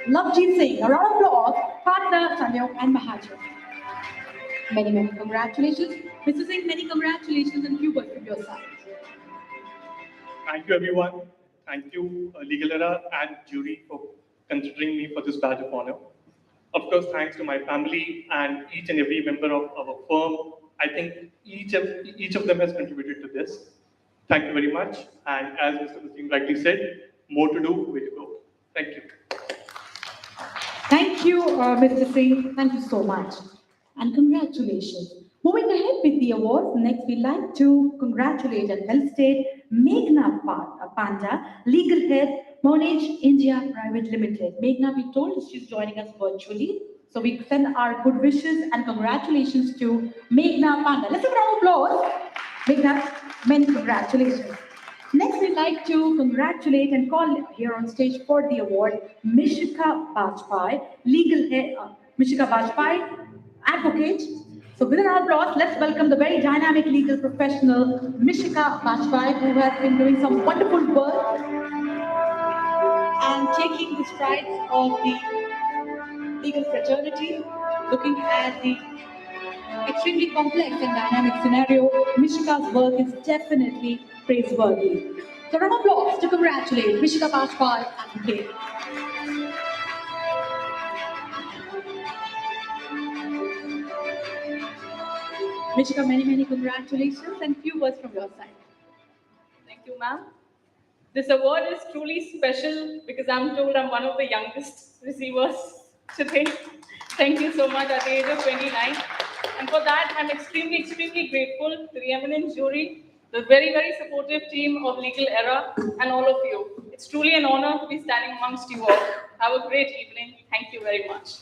Lovejeet Singh, a round of applause, partner Sanyo and Mahajan. Many, many congratulations. Mr. Singh, many congratulations and few words from your side. Thank you, everyone. Thank you, Legal Era and jury for considering me for this badge of honor. Of course, thanks to my family and each and every member of our firm. I think each of them has contributed to this. Thank you very much. And as Mr. Singh rightly said, more to do, way to go. Thank you. Thank you, Mr. Singh. Thank you so much. And congratulations. Moving ahead with the awards, next we'd like to congratulate and felicitate Meghna Panda, Legal Head, Monage India Private Limited. Meghna, we told us she's joining us virtually. So we send our good wishes and congratulations to Meghna Panda. Let's give a round of applause. Meghna, many congratulations. Next, we'd like to congratulate and call here on stage for the award Mishika Bajpai, Legal Head, Mishika Bajpai, Advocate. So with a round of applause, let's welcome the very dynamic legal professional Mishika Bajpai, who has been doing some wonderful work and taking the strides of the legal fraternity, looking at the extremely complex and dynamic scenario. Mishika's work is definitely praiseworthy. So round of applause to congratulate Mishika Bajpai Advocate. Mishika, many, many congratulations and few words from your side. Thank you, ma'am. This award is truly special because I'm told I'm one of the youngest receivers today. Thank you so much at the age of 29. And for that, I'm extremely, extremely grateful to the eminent jury, the very, very supportive team of Legal Era, and all of you. It's truly an honor to be standing amongst you all. Have a great evening. Thank you very much.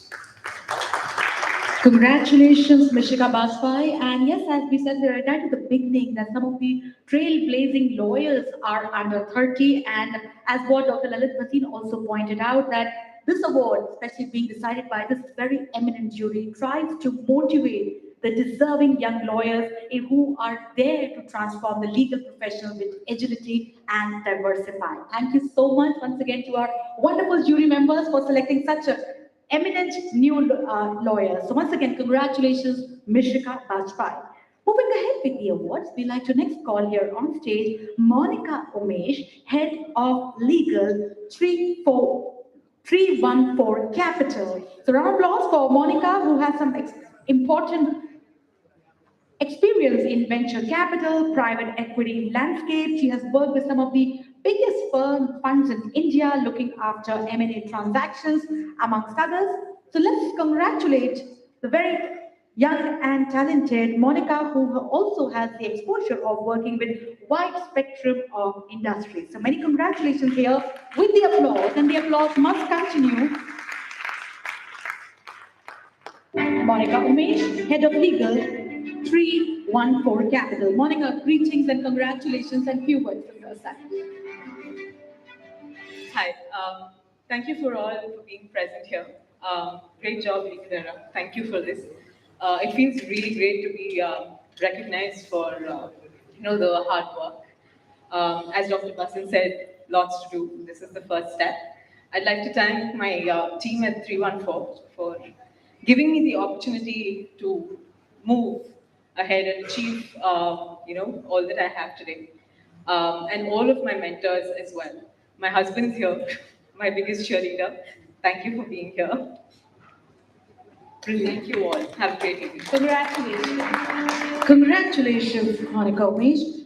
Congratulations, Mishika Bajpai. And yes, as we said right at the beginning, that some of the trailblazing lawyers are under 30. And as what Dr. Lalit Bhasin also pointed out, that this award, especially being decided by this very eminent jury, tries to motivate the deserving young lawyers who are there to transform the legal profession with agility and diversify. Thank you so much once again to our wonderful jury members for selecting such a eminent new lawyer. So once again, congratulations, Mishika Bajpai. Moving ahead with the awards, we'd like to next call here on stage Monica Umesh, Head of Legal 314 Capital. So round of applause for Monica, who has some important experience in venture capital, private equity landscape. She has worked with some of the biggest funds in India looking after M&A transactions, amongst others. So let's congratulate the very young and talented Monica, who also has the exposure of working with wide spectrum of industries. So many congratulations here with the applause, and the applause must continue. Monica Umesh, Head of Legal, 314 Capital. Monica, greetings and congratulations and few words from your side. Hi, thank you for all for being present here. Great job, Legal Era. Thank you for this. It feels really great to be recognized for the hard work. As Dr. Basan said, lots to do. This is the first step. I'd like to thank my team at 314 for giving me the opportunity to move ahead and achieve all that I have today. And all of my mentors as well. My husband's here, my biggest cheerleader. Thank you for being here. Thank you all. Have a great evening. Congratulations. Congratulations, Monica Umesh.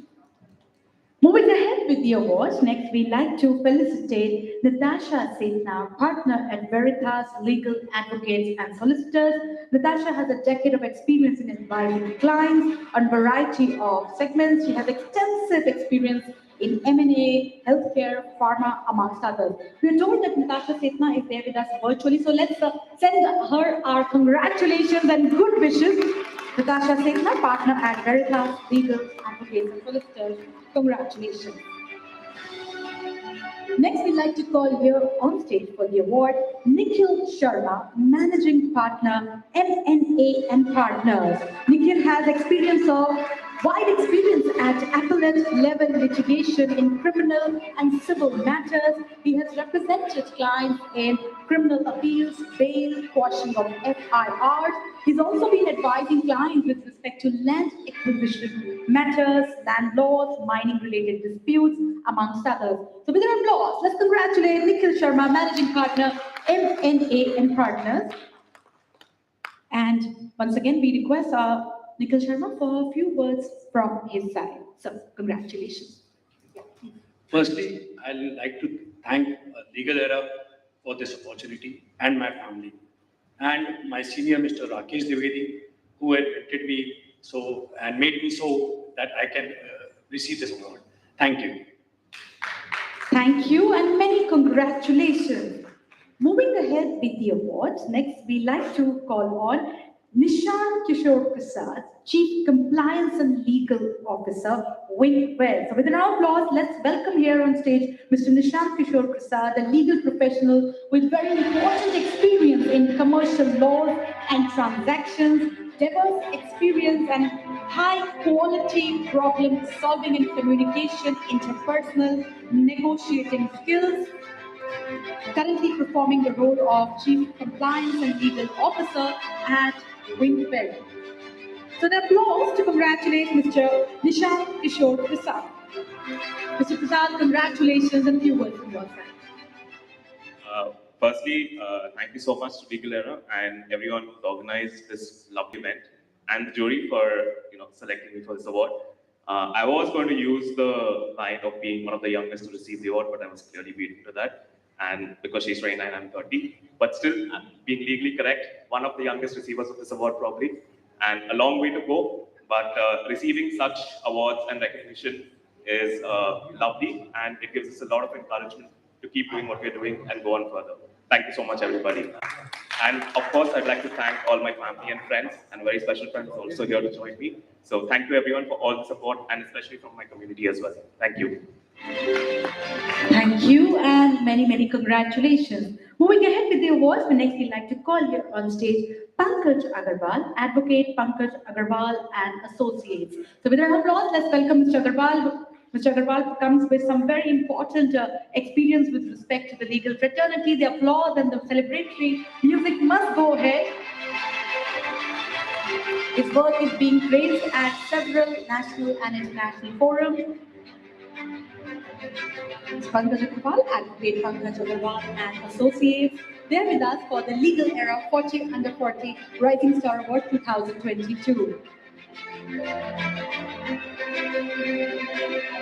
Moving ahead with the awards, next we'd like to felicitate Natasha Setna, partner at Veritas Legal Advocates and Solicitors. Natasha has a decade of experience in advising clients on a variety of segments. She has extensive experience in M&A, healthcare, pharma, amongst others. We are told that Natasha Setna is there with us virtually, so let's send her our congratulations and good wishes. Natasha Setna, partner at Veritas Legal Advocates and Solicitors. Congratulations. Next, we'd like to call here on stage for the award Nikhil Sharma, Managing Partner, M&A and Partners. Nikhil has wide experience at appellate level litigation in criminal and civil matters. He has represented clients in criminal appeals, bail, quashing of FIRs. He's also been advising clients with respect to land acquisition matters, land laws, mining-related disputes, amongst others. So with an applause, let's congratulate Nikhil Sharma, Managing Partner, M&A and Partners. And once again, we request Nikhil Sharma for a few words from his side. So congratulations. Firstly, I'd like to thank Legal Era for this opportunity and my family, and my senior Mr. Rakesh Dwivedi, who had mentored me and made me so that I can receive this award. Thank you. Thank you and many congratulations. Moving ahead with the awards, next we like to call on Nishan Kishore Prasad, Chief Compliance and Legal Officer, WINPERIAL. So with a round of applause, let's welcome here on stage Mr. Nishan Kishore Prasad, a legal professional with very important experience in commercial laws and transactions, diverse experience and high quality problem solving and communication, interpersonal negotiating skills. Currently performing the role of Chief Compliance and Legal Officer at WINPERIAL. So the applause to congratulate Mr. Nishan Kishore Prasad. Mr. Prasad, congratulations and few words from your side. Firstly, thank you so much to Legal Era and everyone who organized this lovely event, and the jury for selecting me for this award. I was going to use the line of being one of the youngest to receive the award, but I was clearly beaten to that. And because she's 29, I'm 30. But still, I'm being legally correct, one of the youngest receivers of this award probably, and a long way to go. But receiving such awards and recognition is lovely, and it gives us a lot of encouragement to keep doing what we're doing and go on further. Thank you so much, everybody. And of course, I'd like to thank all my family and friends, and very special friends also here to join me. So thank you everyone for all the support, and especially from my community as well. Thank you. Thank you and many congratulations. Moving ahead with the awards, the next we'd like to call here on stage Pankaj Agarwal, Advocate Pankaj Agarwal and Associates. So with an applause, let's welcome Mr. Agarwal. Mr. Agarwal comes with some very important experience with respect to the legal fraternity. The applause and the celebratory music must go ahead. His work is being praised at several national and international forums. Pankaj Agarwal, Advocate Pankaj Agarwal and Associates. They're with us for the Legal Era 40 Under 40 Rising Star Award 2022.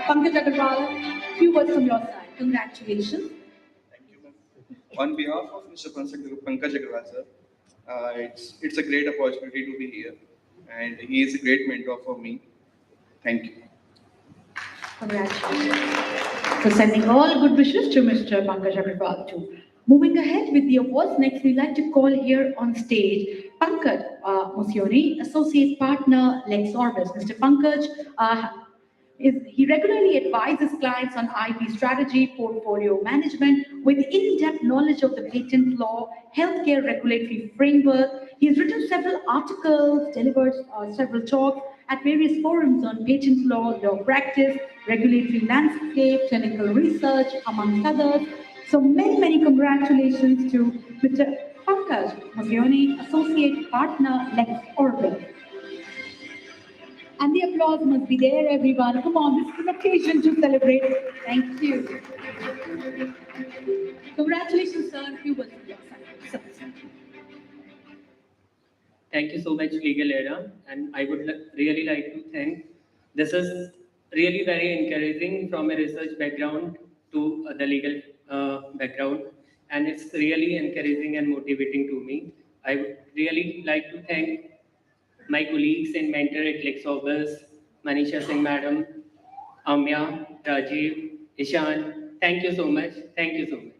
Pankaj Agarwal, few words from your side. Congratulations. On behalf of Mr. Pankaj Agarwal, sir, it's a great opportunity to be here, and he is a great mentor for me. Thank you. Congratulations. So sending all good wishes to Mr. Pankaj Agarwal too. Moving ahead with the awards, next we'd like to call here on stage Pankaj Musioni, Associate Partner, Lex Orbis. Mr. Pankaj, he regularly advises clients on IP strategy, portfolio management, with in-depth knowledge of the patent law, healthcare regulatory framework. He has written several articles, delivered several talks at various forums on patent law, law practice, regulatory landscape, clinical research, amongst others. So many congratulations to Mr. Pankaj Musioni, Associate Partner, Lex Orbis. And the applause must be there, everyone. Come on, this is an occasion to celebrate. Thank you. Congratulations, sir. Few words from your side. Thank you so much, Legal Era, and I would really like to thank. This is really very encouraging from a research background to the legal background, and it's really encouraging and motivating to me. I would really like to thank my colleagues and mentor at Lex Orbis, Manisha Singh Madam, Amya, Rajiv, Ishan. Thank you so much. Thank you so much.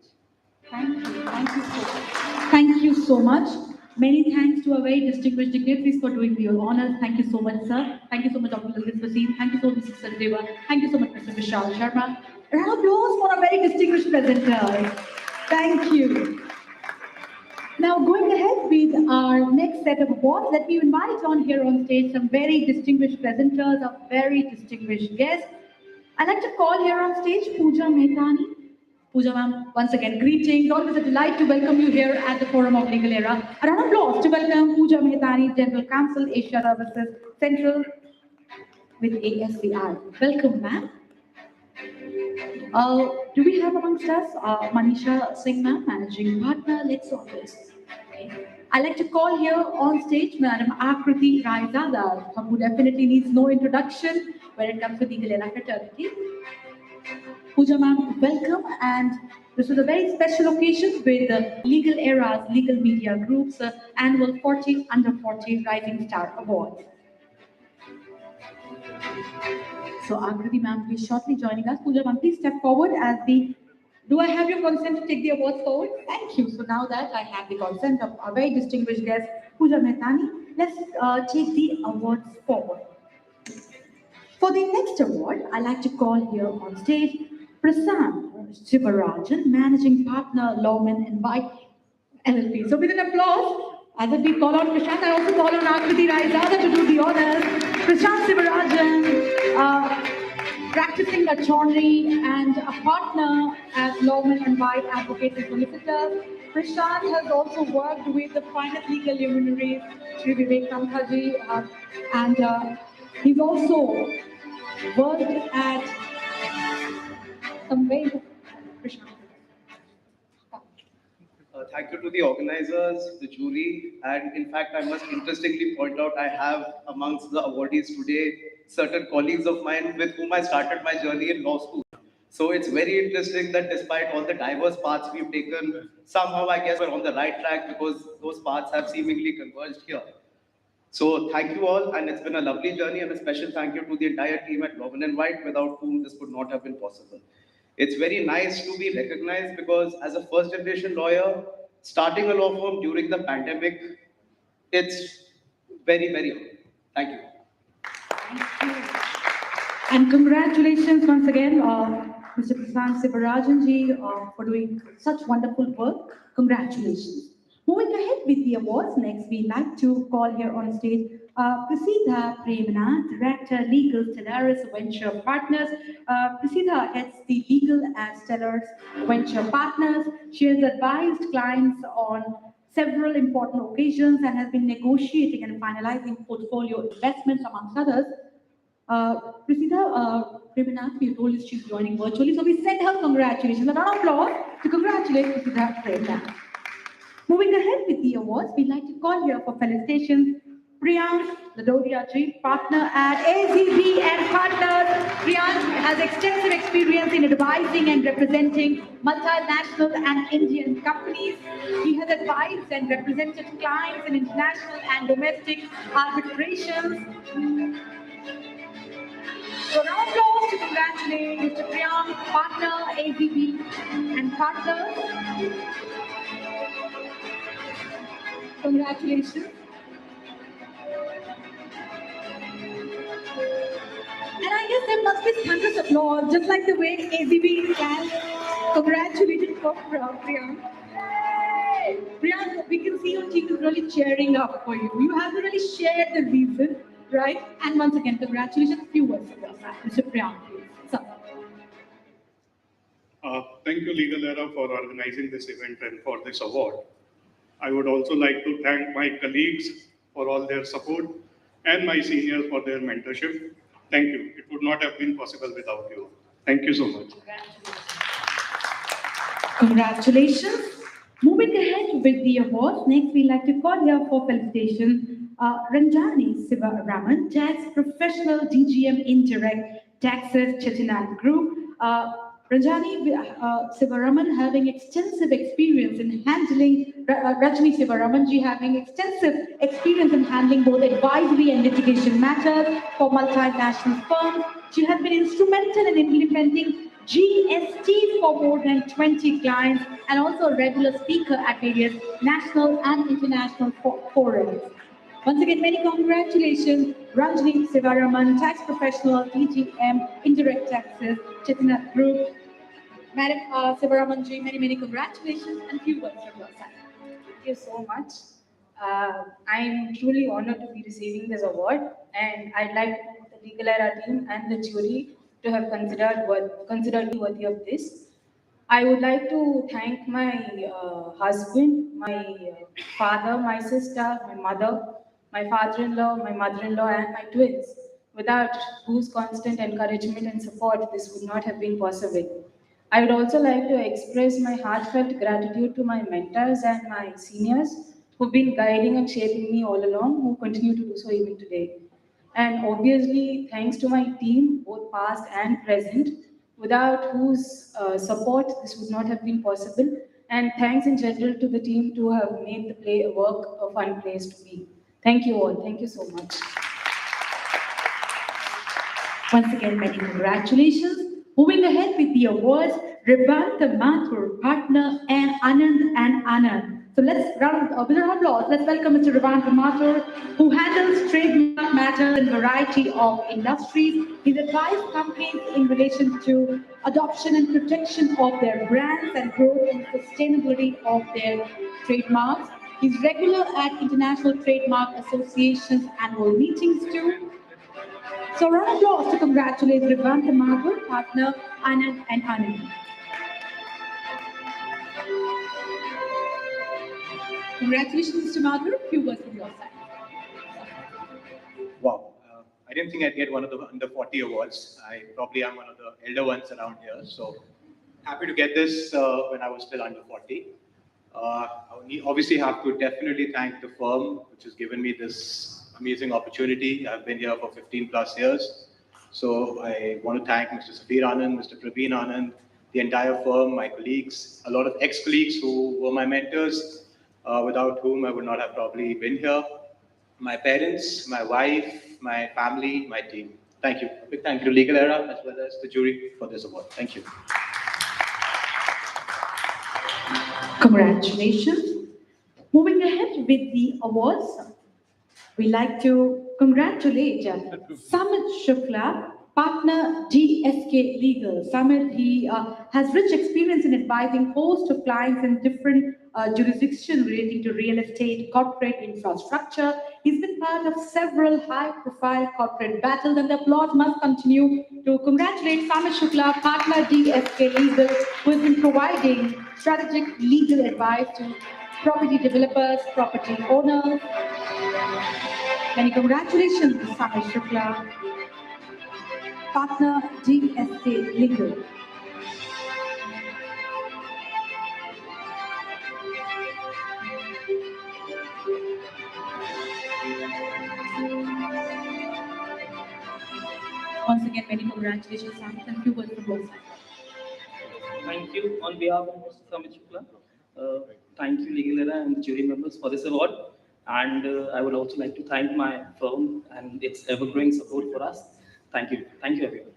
Thank you. Thank you so much. Thank you so much. Many thanks to our very distinguished dignitaries for doing the honors. Thank you so much, sir. Thank you so much, Dr. Lalit Vaseem. Thank you so much, Mr. Sardeva. Thank you so much, Mr. Vishal Sharma. A round of applause for our very very distinguished presenters. Thank you. Now, going ahead with our next set of awards, let me invite on here on stage some very distinguished presenters, a very distinguished guests. I'd like to call here on stage Pooja Mehtani. Pooja ma'am, once again, greetings. Always a delight to welcome you here at the Forum of Legal Era. A round of applause to welcome Pooja Mehtani, General Counsel, Asia Services Central with ASCI. Welcome, ma'am. Do we have amongst us Manisha Singh, ma'am, Managing Partner, Lex Office? Okay. I'd like to call here on stage Madam Akriti Raizada, who definitely needs no introduction when it comes to Legal Era fraternity. Pooja ma'am, welcome, and this is a very special occasion with the Legal Era's Legal Media Group's annual 40 Under 40 Rising Star Awards. So Akriti ma'am, please shortly joining us. Pooja ma'am, please step forward as the. Do I have your consent to take the awards forward? Thank you. So now that I have the consent of our very distinguished guest, Pooja Mehtani, let's take the awards forward. For the next award, I'd like to call here on stage Prasant Sivarajan, Managing Partner, Lawman and White LLP. So with an applause, as we call on Prashant, I also call on Akriti Raizada to do the honors. Prashant Sivarajan, practicing attorney and a partner at Lawman and White Advocates and Solicitors. Prashant has also worked with the finest legal luminaries, Sri Vivek Kamkhaji, and he's also worked at some very Prashant. Thank you to the organizers, the jury, and in fact, I must interestingly point out I have amongst the awardees today certain colleagues of mine with whom I started my journey in law school. So it's very interesting that despite all the diverse paths we've taken, somehow I guess we're on the right track because those paths have seemingly converged here. So thank you all, and it's been a lovely journey, and a special thank you to the entire team at Lawman & White, without whom this would not have been possible. It's very nice to be recognized because as a first generation lawyer, starting a law firm during the pandemic, it's very, very hard. Thank you. And congratulations once again, Mr. Prasant Sivarajan ji, for doing such wonderful work. Congratulations. Moving ahead with the awards, next we'd like to call here on stage Prasidha Premana, Director, Legal, Stellaris Venture Partners. Prasidha heads the Legal at Stellaris Venture Partners. She has advised clients on several important occasions and has been negotiating and finalizing portfolio investments amongst others. Prasidha Premana, we told us she's joining virtually, so we send her congratulations. A round of applause to congratulate Prasidha Premana. Moving ahead with the awards, we'd like to call here for felicitations Priyank Ladodia ji, partner at AZB and Partners. Priyank has extensive experience in advising and representing multinational and Indian companies. He has advised and represented clients in international and domestic arbitrations. So round of applause to congratulate Mr. Priyank, partner AZB and Partners. Congratulations. And I guess there must be thunderous applause, just like the way AZB can congratulated for Priyank. Priyank, we can see your team is really cheering up for you. You have to really share the reason, right? And once again, congratulations. A few words from your side, Mr. Priyank, please. Sir. Thank you, Legal Era, for organizing this event and for this award. I would also like to thank my colleagues for all their support and my seniors for their mentorship. Thank you. It would not have been possible without you. Thank you so much. Congratulations. Moving ahead with the awards, next we'd like to call here for felicitations Ranjani Sivaraman, Tax Professional DGM Indirect Taxes Chettinad Group. Ranjani Sivaraman having extensive experience in handling, Rajni Sivaramanji having extensive experience in handling both advisory and litigation matters for multinational firms. She has been instrumental in implementing GST for more than 20 clients and also a regular speaker at various national and international forums. Once again, many congratulations, Ranjani Sivaraman, Tax Professional, DGM, Indirect Taxes, Chettinad Group. Madam Sivaramanji, many, many congratulations and few words from your side. Thank you so much. I'm truly honored to be receiving this award, and I'd like to thank the Legal Era team and the jury to have considered me worthy of this. I would like to thank my husband, my father, my sister, my mother, my father-in-law, my mother-in-law, and my twins, without whose constant encouragement and support this would not have been possible. I would also like to express my heartfelt gratitude to my mentors and my seniors who've been guiding and shaping me all along, who continue to do so even today. And obviously, thanks to my team, both past and present, without whose support this would not have been possible. And thanks in general to the team to have made the play work a fun place to be. Thank you all. Thank you so much. Once again, many congratulations. Moving ahead with the awards, Rivanta Mathur, partner, and Anand. So let's round with a round of applause. Let's welcome Mr. Rivanta Mathur, who handles trademark matters in a variety of industries. He's advised companies in relation to adoption and protection of their brands and growth and sustainability of their trademarks. He's regular at International Trademark Association's annual meetings too. So a round of applause to congratulate Rivanta Mathur, partner Anand and Anand. Congratulations, Mr. Mathur. Few words from your side. Wow. I didn't think I'd get one of the under 40 awards. I probably am one of the elder ones around here. So happy to get this when I was still under 40. I obviously have to definitely thank the firm which has given me this amazing opportunity. I've been here for 15 plus years. So I want to thank Mr. Safir Anand, Mr. Praveen Anand, the entire firm, my colleagues, a lot of ex-colleagues who were my mentors, without whom I would not have probably been here. My parents, my wife, my family, my team. Thank you. A big thank you to Legal Era as well as the jury for this award. Thank you. Congratulations. Moving ahead with the awards, we like to congratulate Samit Shukla, partner DSK Legal. Samit, he has rich experience in advising host of clients in different jurisdictions relating to real estate, corporate infrastructure. He's been part of several high-profile corporate battles, and the applause must continue to congratulate Samit Shukla, partner DSK Legal, who has been providing strategic legal advice to property developers, property owners. Many congratulations, Samit Shukla, partner DSK Legal. Once again, many congratulations, Samit, and few words from both sides. Thank you on behalf of Mr. Samit Shukla. Thank you, Legal Era and jury members for this award. And I would also like to thank my firm and its ever-growing support for us. Thank you. Thank you, everyone.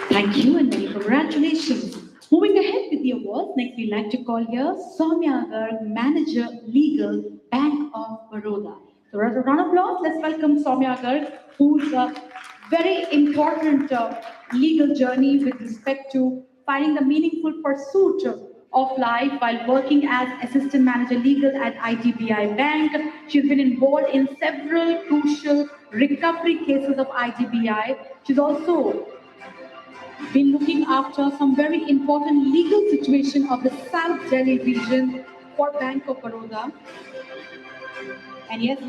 Thank you and many congratulations. Moving ahead with the awards, next we'd like to call here Soumya Garg, Manager Legal, Bank of Baroda. So a round of applause. Let's welcome Soumya Garg, who's a very important legal journey with respect to finding the meaningful pursuit of life while working as Assistant Manager Legal at IDBI Bank. She's been involved in several crucial recovery cases of IDBI. She's also been looking after some very important legal situation of the South Delhi region for Bank of Baroda. And yes,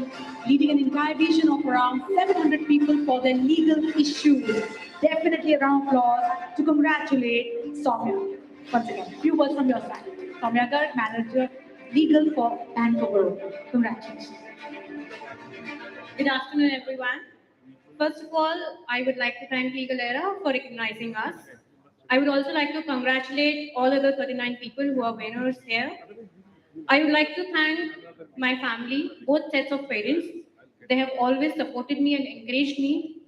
leading an entire region of around 700 people for their legal issues. Definitely a round of applause to congratulate Soumya. Once again, a few words from your side. Soumya Garg, Manager Legal for Bank of Baroda. Congratulations. Good afternoon, everyone. First of all, I would like to thank Legal Era for recognizing us. I would also like to congratulate all other 39 people who are winners here. I would like to thank my family, both sets of parents. They have always supported me and encouraged me.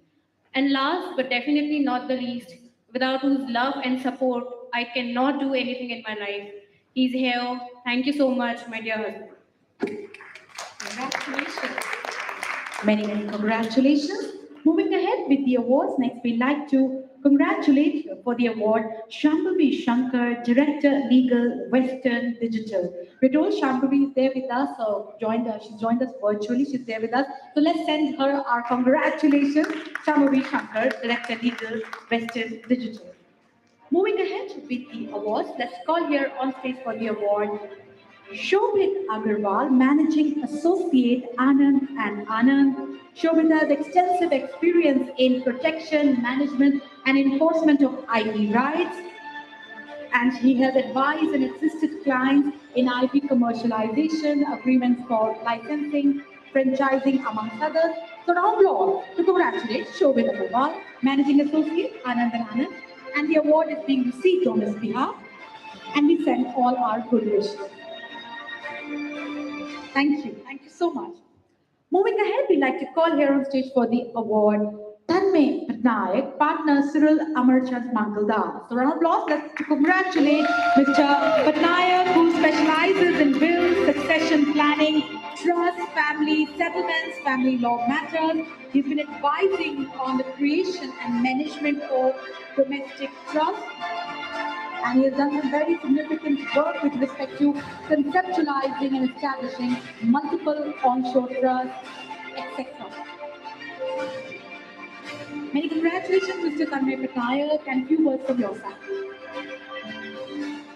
And last but definitely not the least, without whose love and support, I cannot do anything in my life. He's here. Thank you so much, my dear husband. Congratulations. Many, many congratulations. Moving ahead with the awards, next we'd like to congratulate for the award Shambhavi Shankar, Director Legal Western Digital. We're told Shambhavi is there with us, she's joined us virtually, she's there with us. So let's send her our congratulations, Shambhavi Shankar, Director Legal Western Digital. Moving ahead with the awards, let's call here on stage for the award Shobhit Agarwal, Managing Associate Anand and Anand. Shobhit has extensive experience in protection, management, and enforcement of IP rights, and he has advised and assisted clients in IP commercialization, agreements for licensing, franchising, amongst others. So round of applause to congratulate Shobhit Agarwal, Managing Associate Anand and Anand, and the award is being received on his behalf, and we send all our good wishes. Thank you. Thank you so much. Moving ahead, we'd like to call here on stage for the award Tanmay Patnaik, partner Cyril Amarchand Mangaldas. So round of applause, let's congratulate Mr. Patnaik, who specializes in will, succession planning, trust, family settlements, family law matters. He's been advising on the creation and management of domestic trust, and he has done some very significant work with respect to conceptualizing and establishing multiple onshore trusts, etc. Many congratulations, Mr. Tanmay Patnaik, and few words from your side.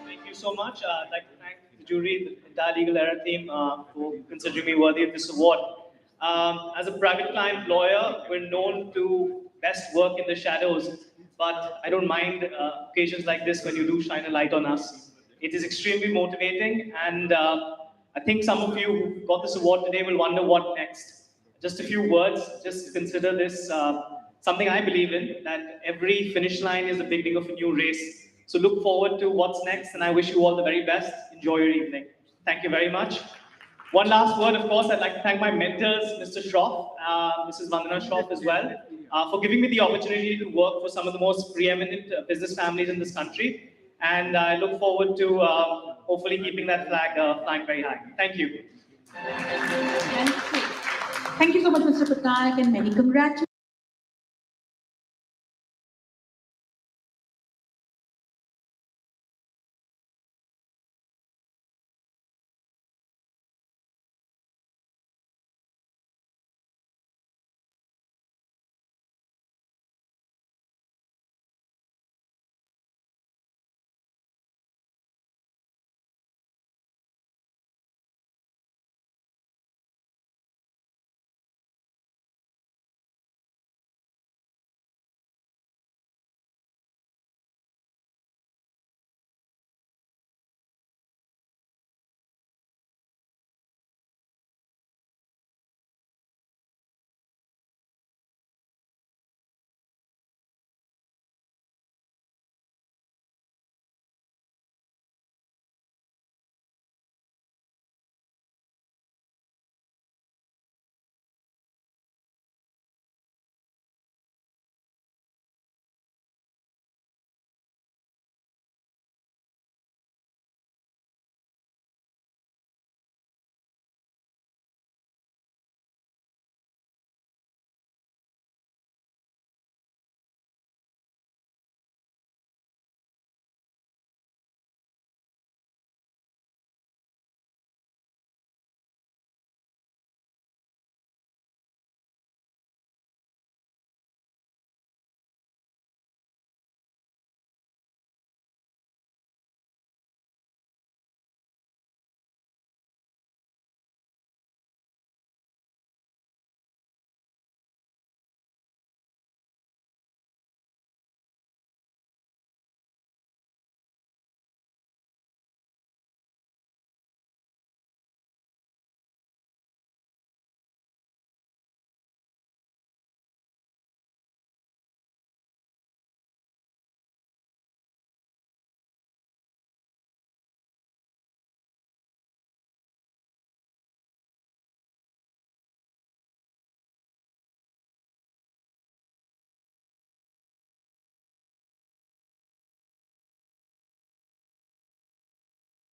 Thank you so much. I'd like to thank the jury, the entire Legal Era team for considering me worthy of this award. As a private client lawyer, we're known to best work in the shadows, but I don't mind occasions like this when you do shine a light on us. It is extremely motivating, and I think some of you who got this award today will wonder what next. Just a few words, just consider this something I believe in, that every finish line is the beginning of a new race. So look forward to what's next, and I wish you all the very best. Enjoy your evening. Thank you very much. One last word, of course, I'd like to thank my mentors, Mr. Shroff, Mrs. Vandana Shroff as well, for giving me the opportunity to work for some of the most preeminent business families in this country. And I look forward to hopefully keeping that flag flying very high. Thank you. Thank you so much, Mr. Patnaik, and many congratulations.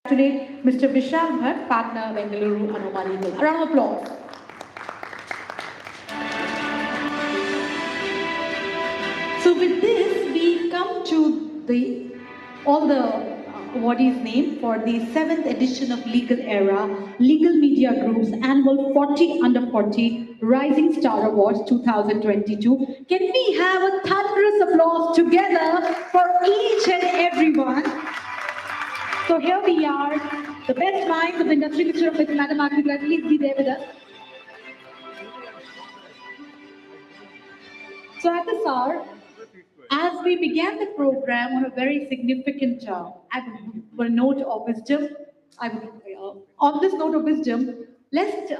Congratulate Mr. Vishal Bhatt, partner Bengaluru Anuma Legal. A round of applause. So with this, we come to all the awardees named for the 7th edition of Legal Era Legal Media Group's annual 40 Under 40 Rising Star Awards 2022. Can we have a thunderous applause together for each and everyone? So here we are, the best minds of the industry. Mr. Madam Akila, please be there with us. So at this hour, as we began the program on a very significant note of wisdom, on this note of wisdom, let's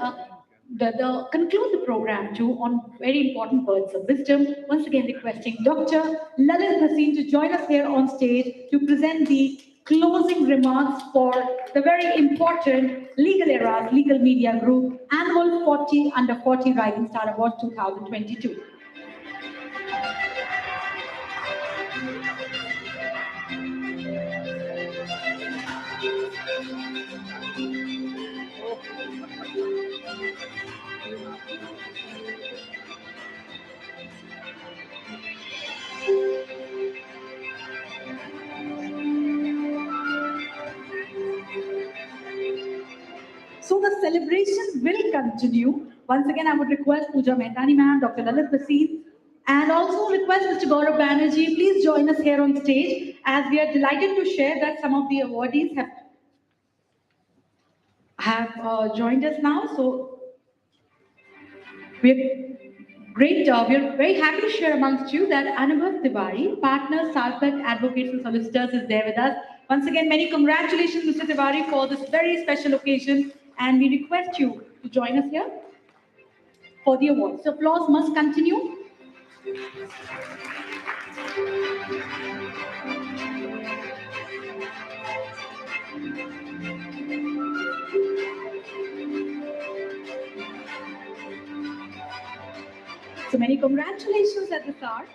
conclude the program too on very important words of wisdom. Once again, requesting Dr. Lalit Bhasin to join us here on stage to present the closing remarks for the very important Legal Era Legal Media Group Annual 40 Under 40 Rising Star Awards 2022. So the celebration will continue. Once again, I would request Pooja Mehtani ma'am, Dr. Lalit Bhasin, and also request Mr. Gaurav Banerjee, please join us here on stage as we are delighted to share that some of the awardees have joined us now. So we're we're very happy to share amongst you that Anubhav Tiwari, partner Sarthak Advocates and Solicitors, is there with us. Once again, many congratulations, Mr. Tiwari, for this very special occasion, and we request you to join us here for the awards. So applause must continue. So many congratulations at the start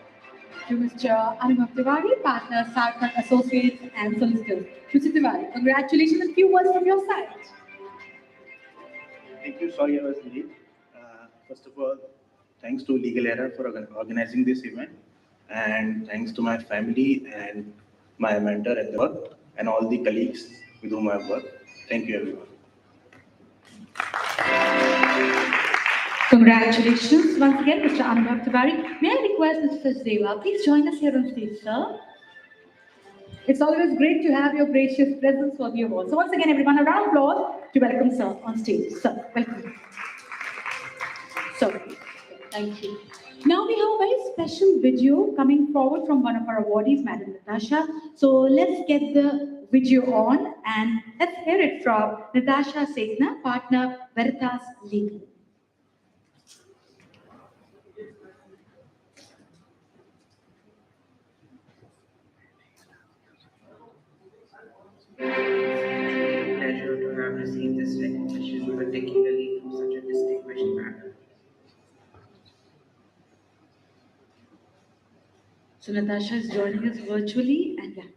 to Mr. Anubhav Tiwari, partner Sarthak Associates and Solicitors. Mr. Tiwari, congratulations and few words from your side. Thank you. Sorry, I was late. First of all, thanks to Legal Era for organizing this event, and thanks to my family and my mentor at the work and all the colleagues with whom I've worked. Thank you, everyone. Congratulations once again, Mr. Anubhav Tiwari. May I request Mr. Sachdeva, please join us here on stage, sir. It's always great to have your gracious presence for the award. So once again, everyone, a round of applause to welcome sir on stage. Sir, welcome. So, thank you. Now we have a very special video coming forward from one of our awardees, Madam Natasha. So let's get the video on and let's hear it from Natasha Segna, partner Veritas Legal. Pleasure to have received this recognition, particularly from such a distinguished manner. So Natasha is joining us virtually and yeah.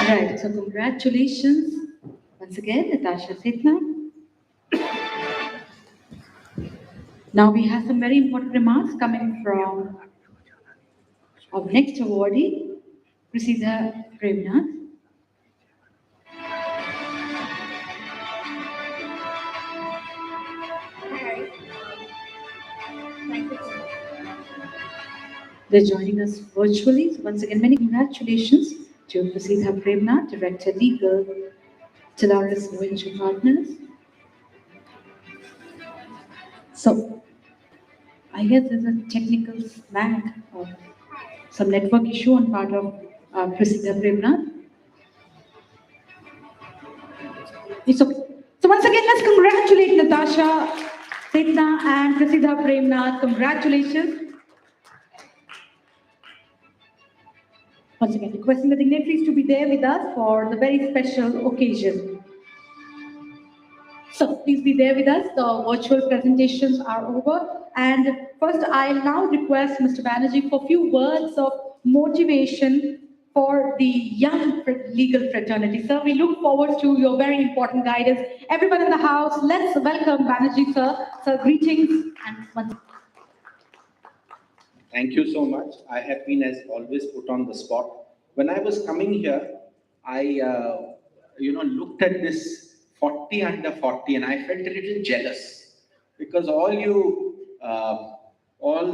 Right, so congratulations once again, Natasha Segna. Now we have some very important remarks coming from our next awardee, Prasida Premnath. They're joining us virtually. So once again, many congratulations to Prasida Premnath, Director Legal, Stellaris Venture Partners. So I guess there's a technical snag or some network issue on part of Prasida Premnath. It's okay. So once again, let's congratulate Natasha Segna and Prasida Premnath. Congratulations. Once again, requesting the dignitaries to be there with us for the very special occasion. So please be there with us. The virtual presentations are over. And first, I'll now request Mr. Banerjee for a few words of motivation for the young legal fraternity. Sir, we look forward to your very important guidance. Everyone in the house, let's welcome Banerjee, sir. Sir, greetings. And Thank you so much. I have been, as always, put on the spot. When I was coming here, I, looked at this 40 under 40, and I felt a little jealous because all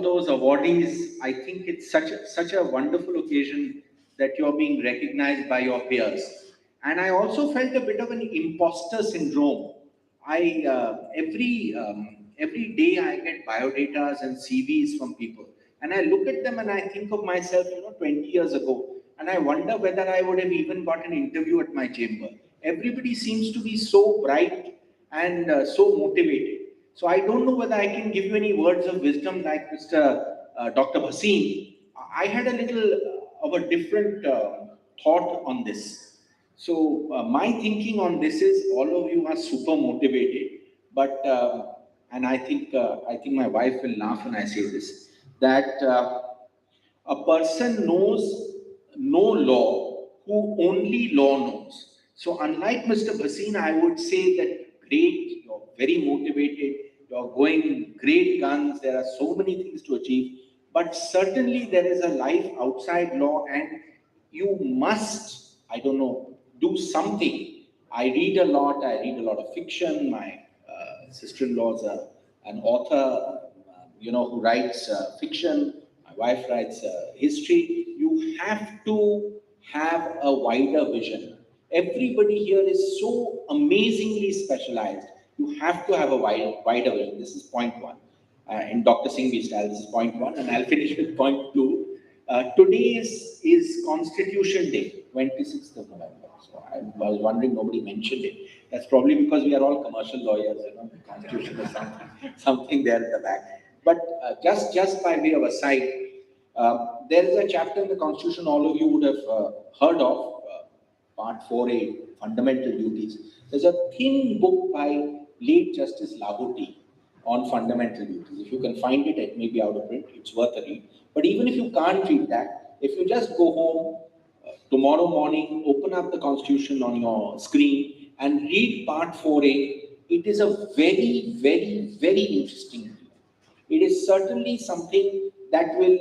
those awardees, I think it's such a wonderful occasion that you're being recognized by your peers. And I also felt a bit of an imposter syndrome. Every day I get biodatas and CVs from people, and I look at them and I think of myself, 20 years ago, and I wonder whether I would have even got an interview at my chamber. Everybody seems to be so bright and so motivated. So I don't know whether I can give you any words of wisdom like Mr. Dr. Bhasin. I had a little of a different thought on this. So my thinking on this is all of you are super motivated, but and I think my wife will laugh when I say this, that a person knows no law who only law knows. So unlike Mr. Bhasin, I would say that great, you're very motivated, you're going great guns, there are so many things to achieve, but certainly there is a life outside law and you must, I don't know, do something. I read a lot of fiction. My sister-in-law is an author, who writes fiction. My wife writes history. You have to have a wider vision. Everybody here is so amazingly specialized. You have to have a wider vision. This is point one. In Dr. Singhvi style, this is point one, and I'll finish with point two. Today is Constitution Day, 26th of November. So I was wondering, nobody mentioned it. That's probably because we are all commercial lawyers, the Constitution is something there at the back. But just by way of aside, there is a chapter in the Constitution all of you would have heard of, Part 4A, Fundamental Duties. There's a thin book by late Justice Lahoti on fundamental duties. If you can find it, it may be out of print, it's worth a read. But even if you can't read that, if you just go home tomorrow morning, open up the Constitution on your screen and read Part 4A, it is a very, very, very interesting read. It is certainly something that will,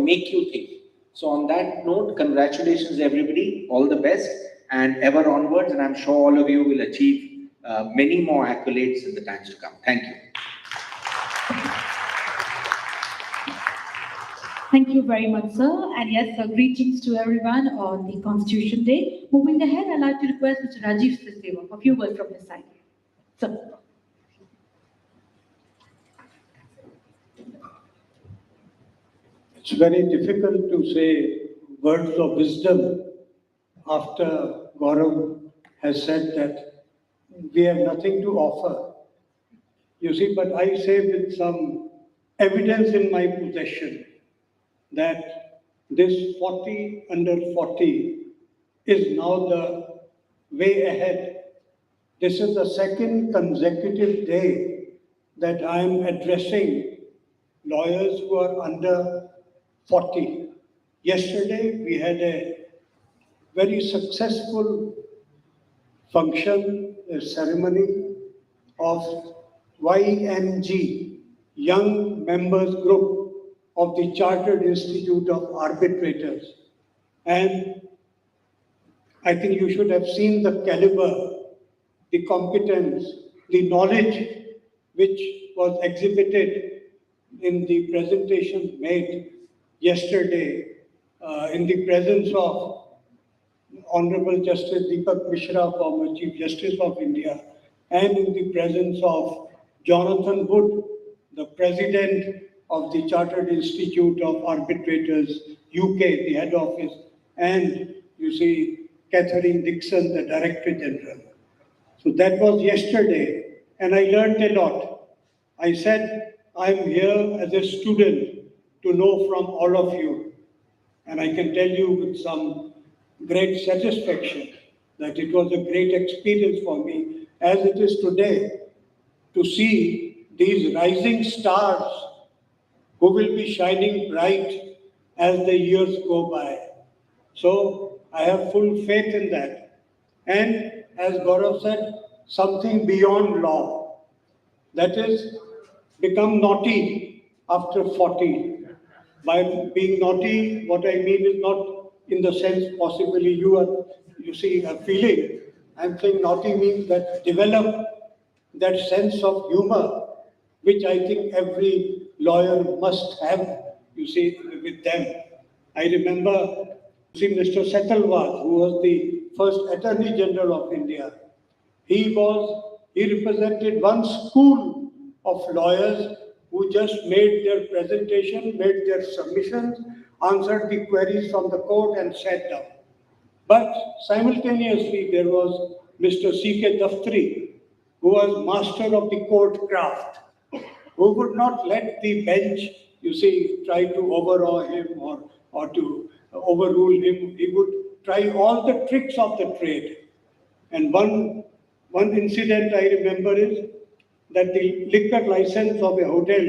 make you think. So on that note, congratulations everybody, all the best, and ever onwards, and I'm sure all of you will achieve many more accolades in the times to come. Thank you. thank you very much, sir. And yes, greetings to everyone on the Constitution Day. Moving ahead, I'd like to request Mr. Rajiv Sriseva for a few words from his side. Sir. It's very difficult to say words of wisdom after Gaurav has said that we have nothing to offer. You see, but I say with some evidence in my possession that this 40 under 40 is now the way ahead. This is the second consecutive day that I am addressing lawyers who are under 40. Yesterday, we had a very successful function, a ceremony of YMG, Young Members Group of the Chartered Institute of Arbitrators. And I think you should have seen the caliber, the competence, the knowledge which was exhibited in the presentation made yesterday in the presence of Honorable Justice Deepak Mishra, former Chief Justice of India, and in the presence of Jonathan Wood, the President of the Chartered Institute of Arbitrators, UK, the head office, and you see Catherine Dixon, the Director General. So that was yesterday, and I learned a lot. I said, I'm here as a student to know from all of you. And I can tell you with some great satisfaction that it was a great experience for me, as it is today, to see these rising stars who will be shining bright as the years go by. So I have full faith in that. And as Gaurav said, something beyond law. That is, become naughty after 40. By being naughty, what I mean is not in the sense possibly you see, a feeling. I'm saying naughty means that develop that sense of humor, which I think every lawyer must have, you see, with them. I remember, you see, Mr. Setalwad, who was the first Attorney General of India. He represented one school of lawyers who just made their presentation, made their submissions, answered the queries from the court and sat down. But simultaneously, there was Mr. C.K. Daftari, who was master of the court craft, who would not let the bench, you see, try to overawe him or to overrule him. He would try all the tricks of the trade. And one incident I remember is that the liquor license of a hotel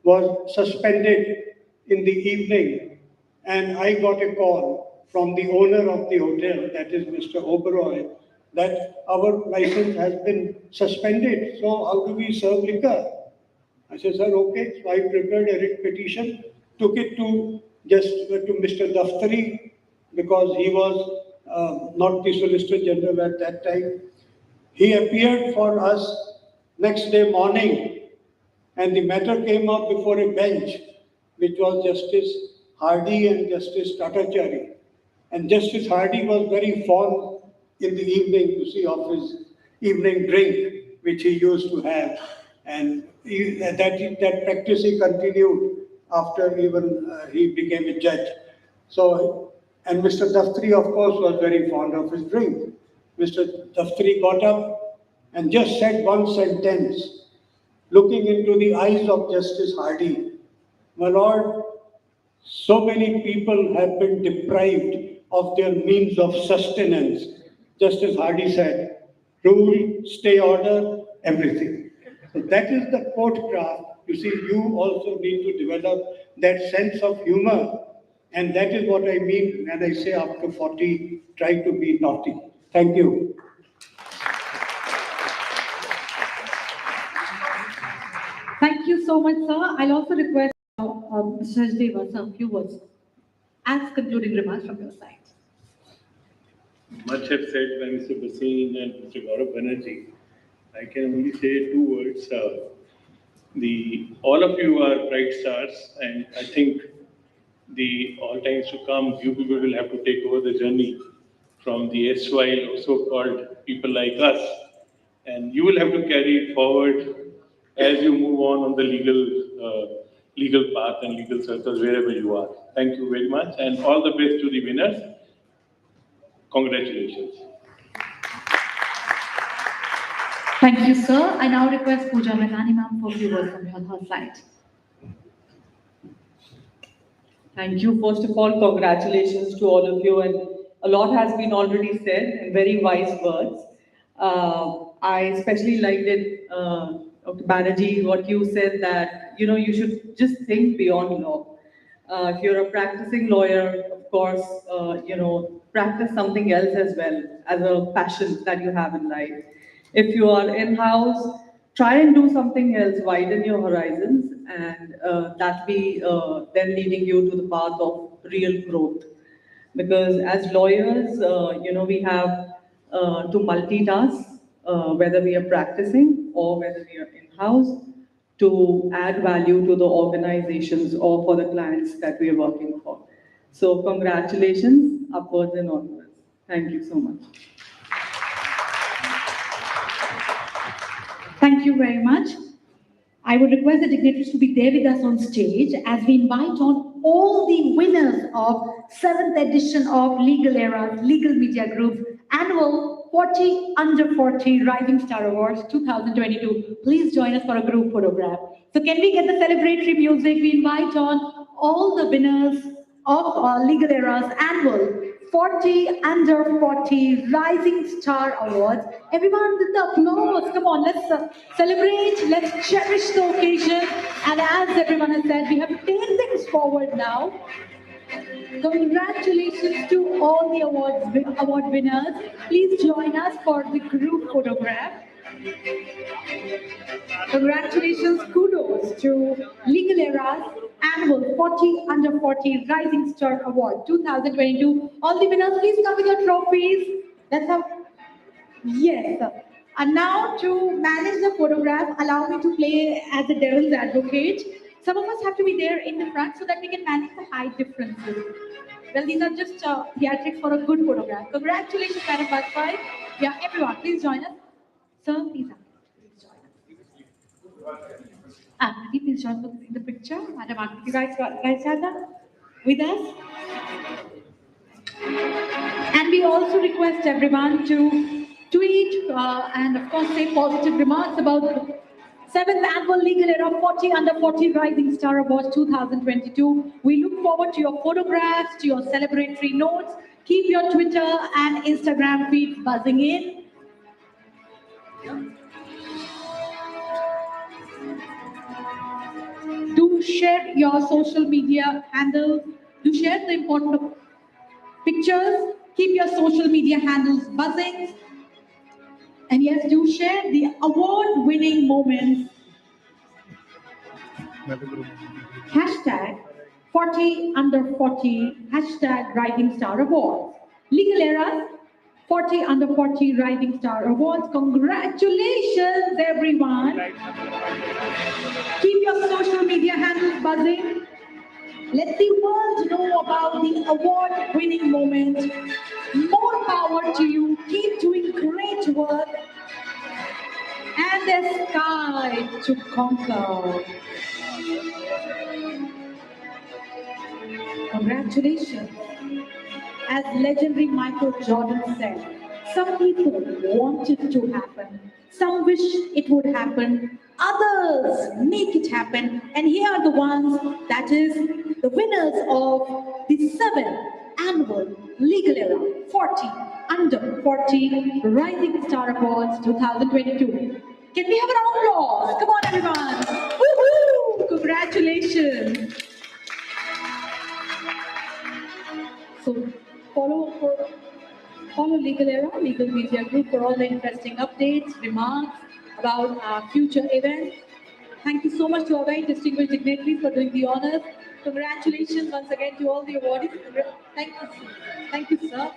was suspended in the evening, and I got a call from the owner of the hotel, that is Mr. Oberoi, that our license has been suspended. So how do we serve liquor? I said, sir, okay. So I prepared a writ petition, took it to Mr. Daftari, because he was not the Solicitor General at that time. He appeared for us next day morning, and the matter came up before a bench, which was Justice Hardy and Justice Tatachari. And Justice Hardy was very fond in the evening, you see, of his evening drink, which he used to have. And that practice he continued after even he became a judge. So, and Mr. Daftari, of course, was very fond of his drink. Mr. Daftari got up and just said one sentence, looking into the eyes of Justice Hardy. My Lord, so many people have been deprived of their means of sustenance. Justice Hardy said, rule, stay order, everything. So that is the court craft. You see, you also need to develop that sense of humor. And that is what I mean when I say after 40, try to be naughty. Thank you. Thank you so much, sir. I'll also request Mr. Deva, sir, a few words as concluding remarks from your side. Much have said by Mr. Basin and Mr. Gaurav Banerjee. I can only say two words. All of you are bright stars, and I think the all times to come, you people will have to take over the journey from the erstwhile so-called people like us, and you will have to carry it forward as you move on the legal path and legal circles wherever you are. Thank you very much, and all the best to the winners. Congratulations. Thank you, sir. I now request Pooja Mehani ma'am for a few words from her side. Thank you. First of all, congratulations to all of you. And a lot has been already said in very wise words. I especially liked it, Dr. Banerjee, what you said that, you should just think beyond law. If you're a practicing lawyer, of course, practice something else as well as a passion that you have in life. If you are in-house, try and do something else, widen your horizons, and that be then leading you to the path of real growth. Because as lawyers, we have to multitask, whether we are practicing or whether we are in-house, to add value to the organizations or for the clients that we are working for. So congratulations, upwards and onwards. Thank you so much. Thank you very much. I would request the dignitaries to be there with us on stage as we invite on all the winners of 7th edition of Legal Era's Legal Media Group annual 40 Under 40 Rising Star Awards 2022. Please join us for a group photograph. So can we get the celebratory music? We invite on all the winners of Legal Era's annual 40 Under 40 Rising Star Awards. Everyone with the applause. Come on, let's celebrate, let's cherish the occasion. And as everyone has said, we have to take things forward now. Congratulations to all the award winners. Please join us for the group photograph. Congratulations, kudos to Legal Era's annual 40 Under 40 Rising Star Award 2022. All the winners, please come with your trophies. That's how. Yes. And now to manage the photograph, allow me to play as a devil's advocate. Some of us have to be there in the front so that we can manage the height differences. Well, these are just theatrics for a good photograph. Congratulations, Madam Bajpai. Yeah, everyone, please join us. Sir, please join us. Akriti, please join us in the picture. Madam Akriti, guys with us. And we also request everyone to tweet and of course say positive remarks about the 7th Annual Legal Era 40 Under 40 Rising Star Awards 2022. We look forward to your photographs, to your celebratory notes. Keep your Twitter and Instagram feeds buzzing in. Do share your social media handles. Do share the important pictures. Keep your social media handles buzzing. And yes, do share the award-winning moments. Hashtag 40 Under 40, hashtag Rising Star Awards. Legal Era 40 Under 40 Rising Star Awards. Congratulations, everyone. Keep your social media handles buzzing. Let the world know about the award-winning moment. More power to you. Keep doing great work. And the sky to conquer. Congratulations. As legendary Michael Jordan said, some people want it to happen. Some wish it would happen. Others make it happen. And here are the ones, that is, the winners of the 7th Annual Legal Era 40 Under 40 Rising Star Awards 2022. Can we have a round of applause? Come on, everyone. Woohoo! Congratulations. So follow Legal Era, Legal Media Group for all the interesting updates, remarks about our future events. Thank you so much to our very distinguished dignitaries for doing the honors. Congratulations once again to all the awardees. Thank you, sir.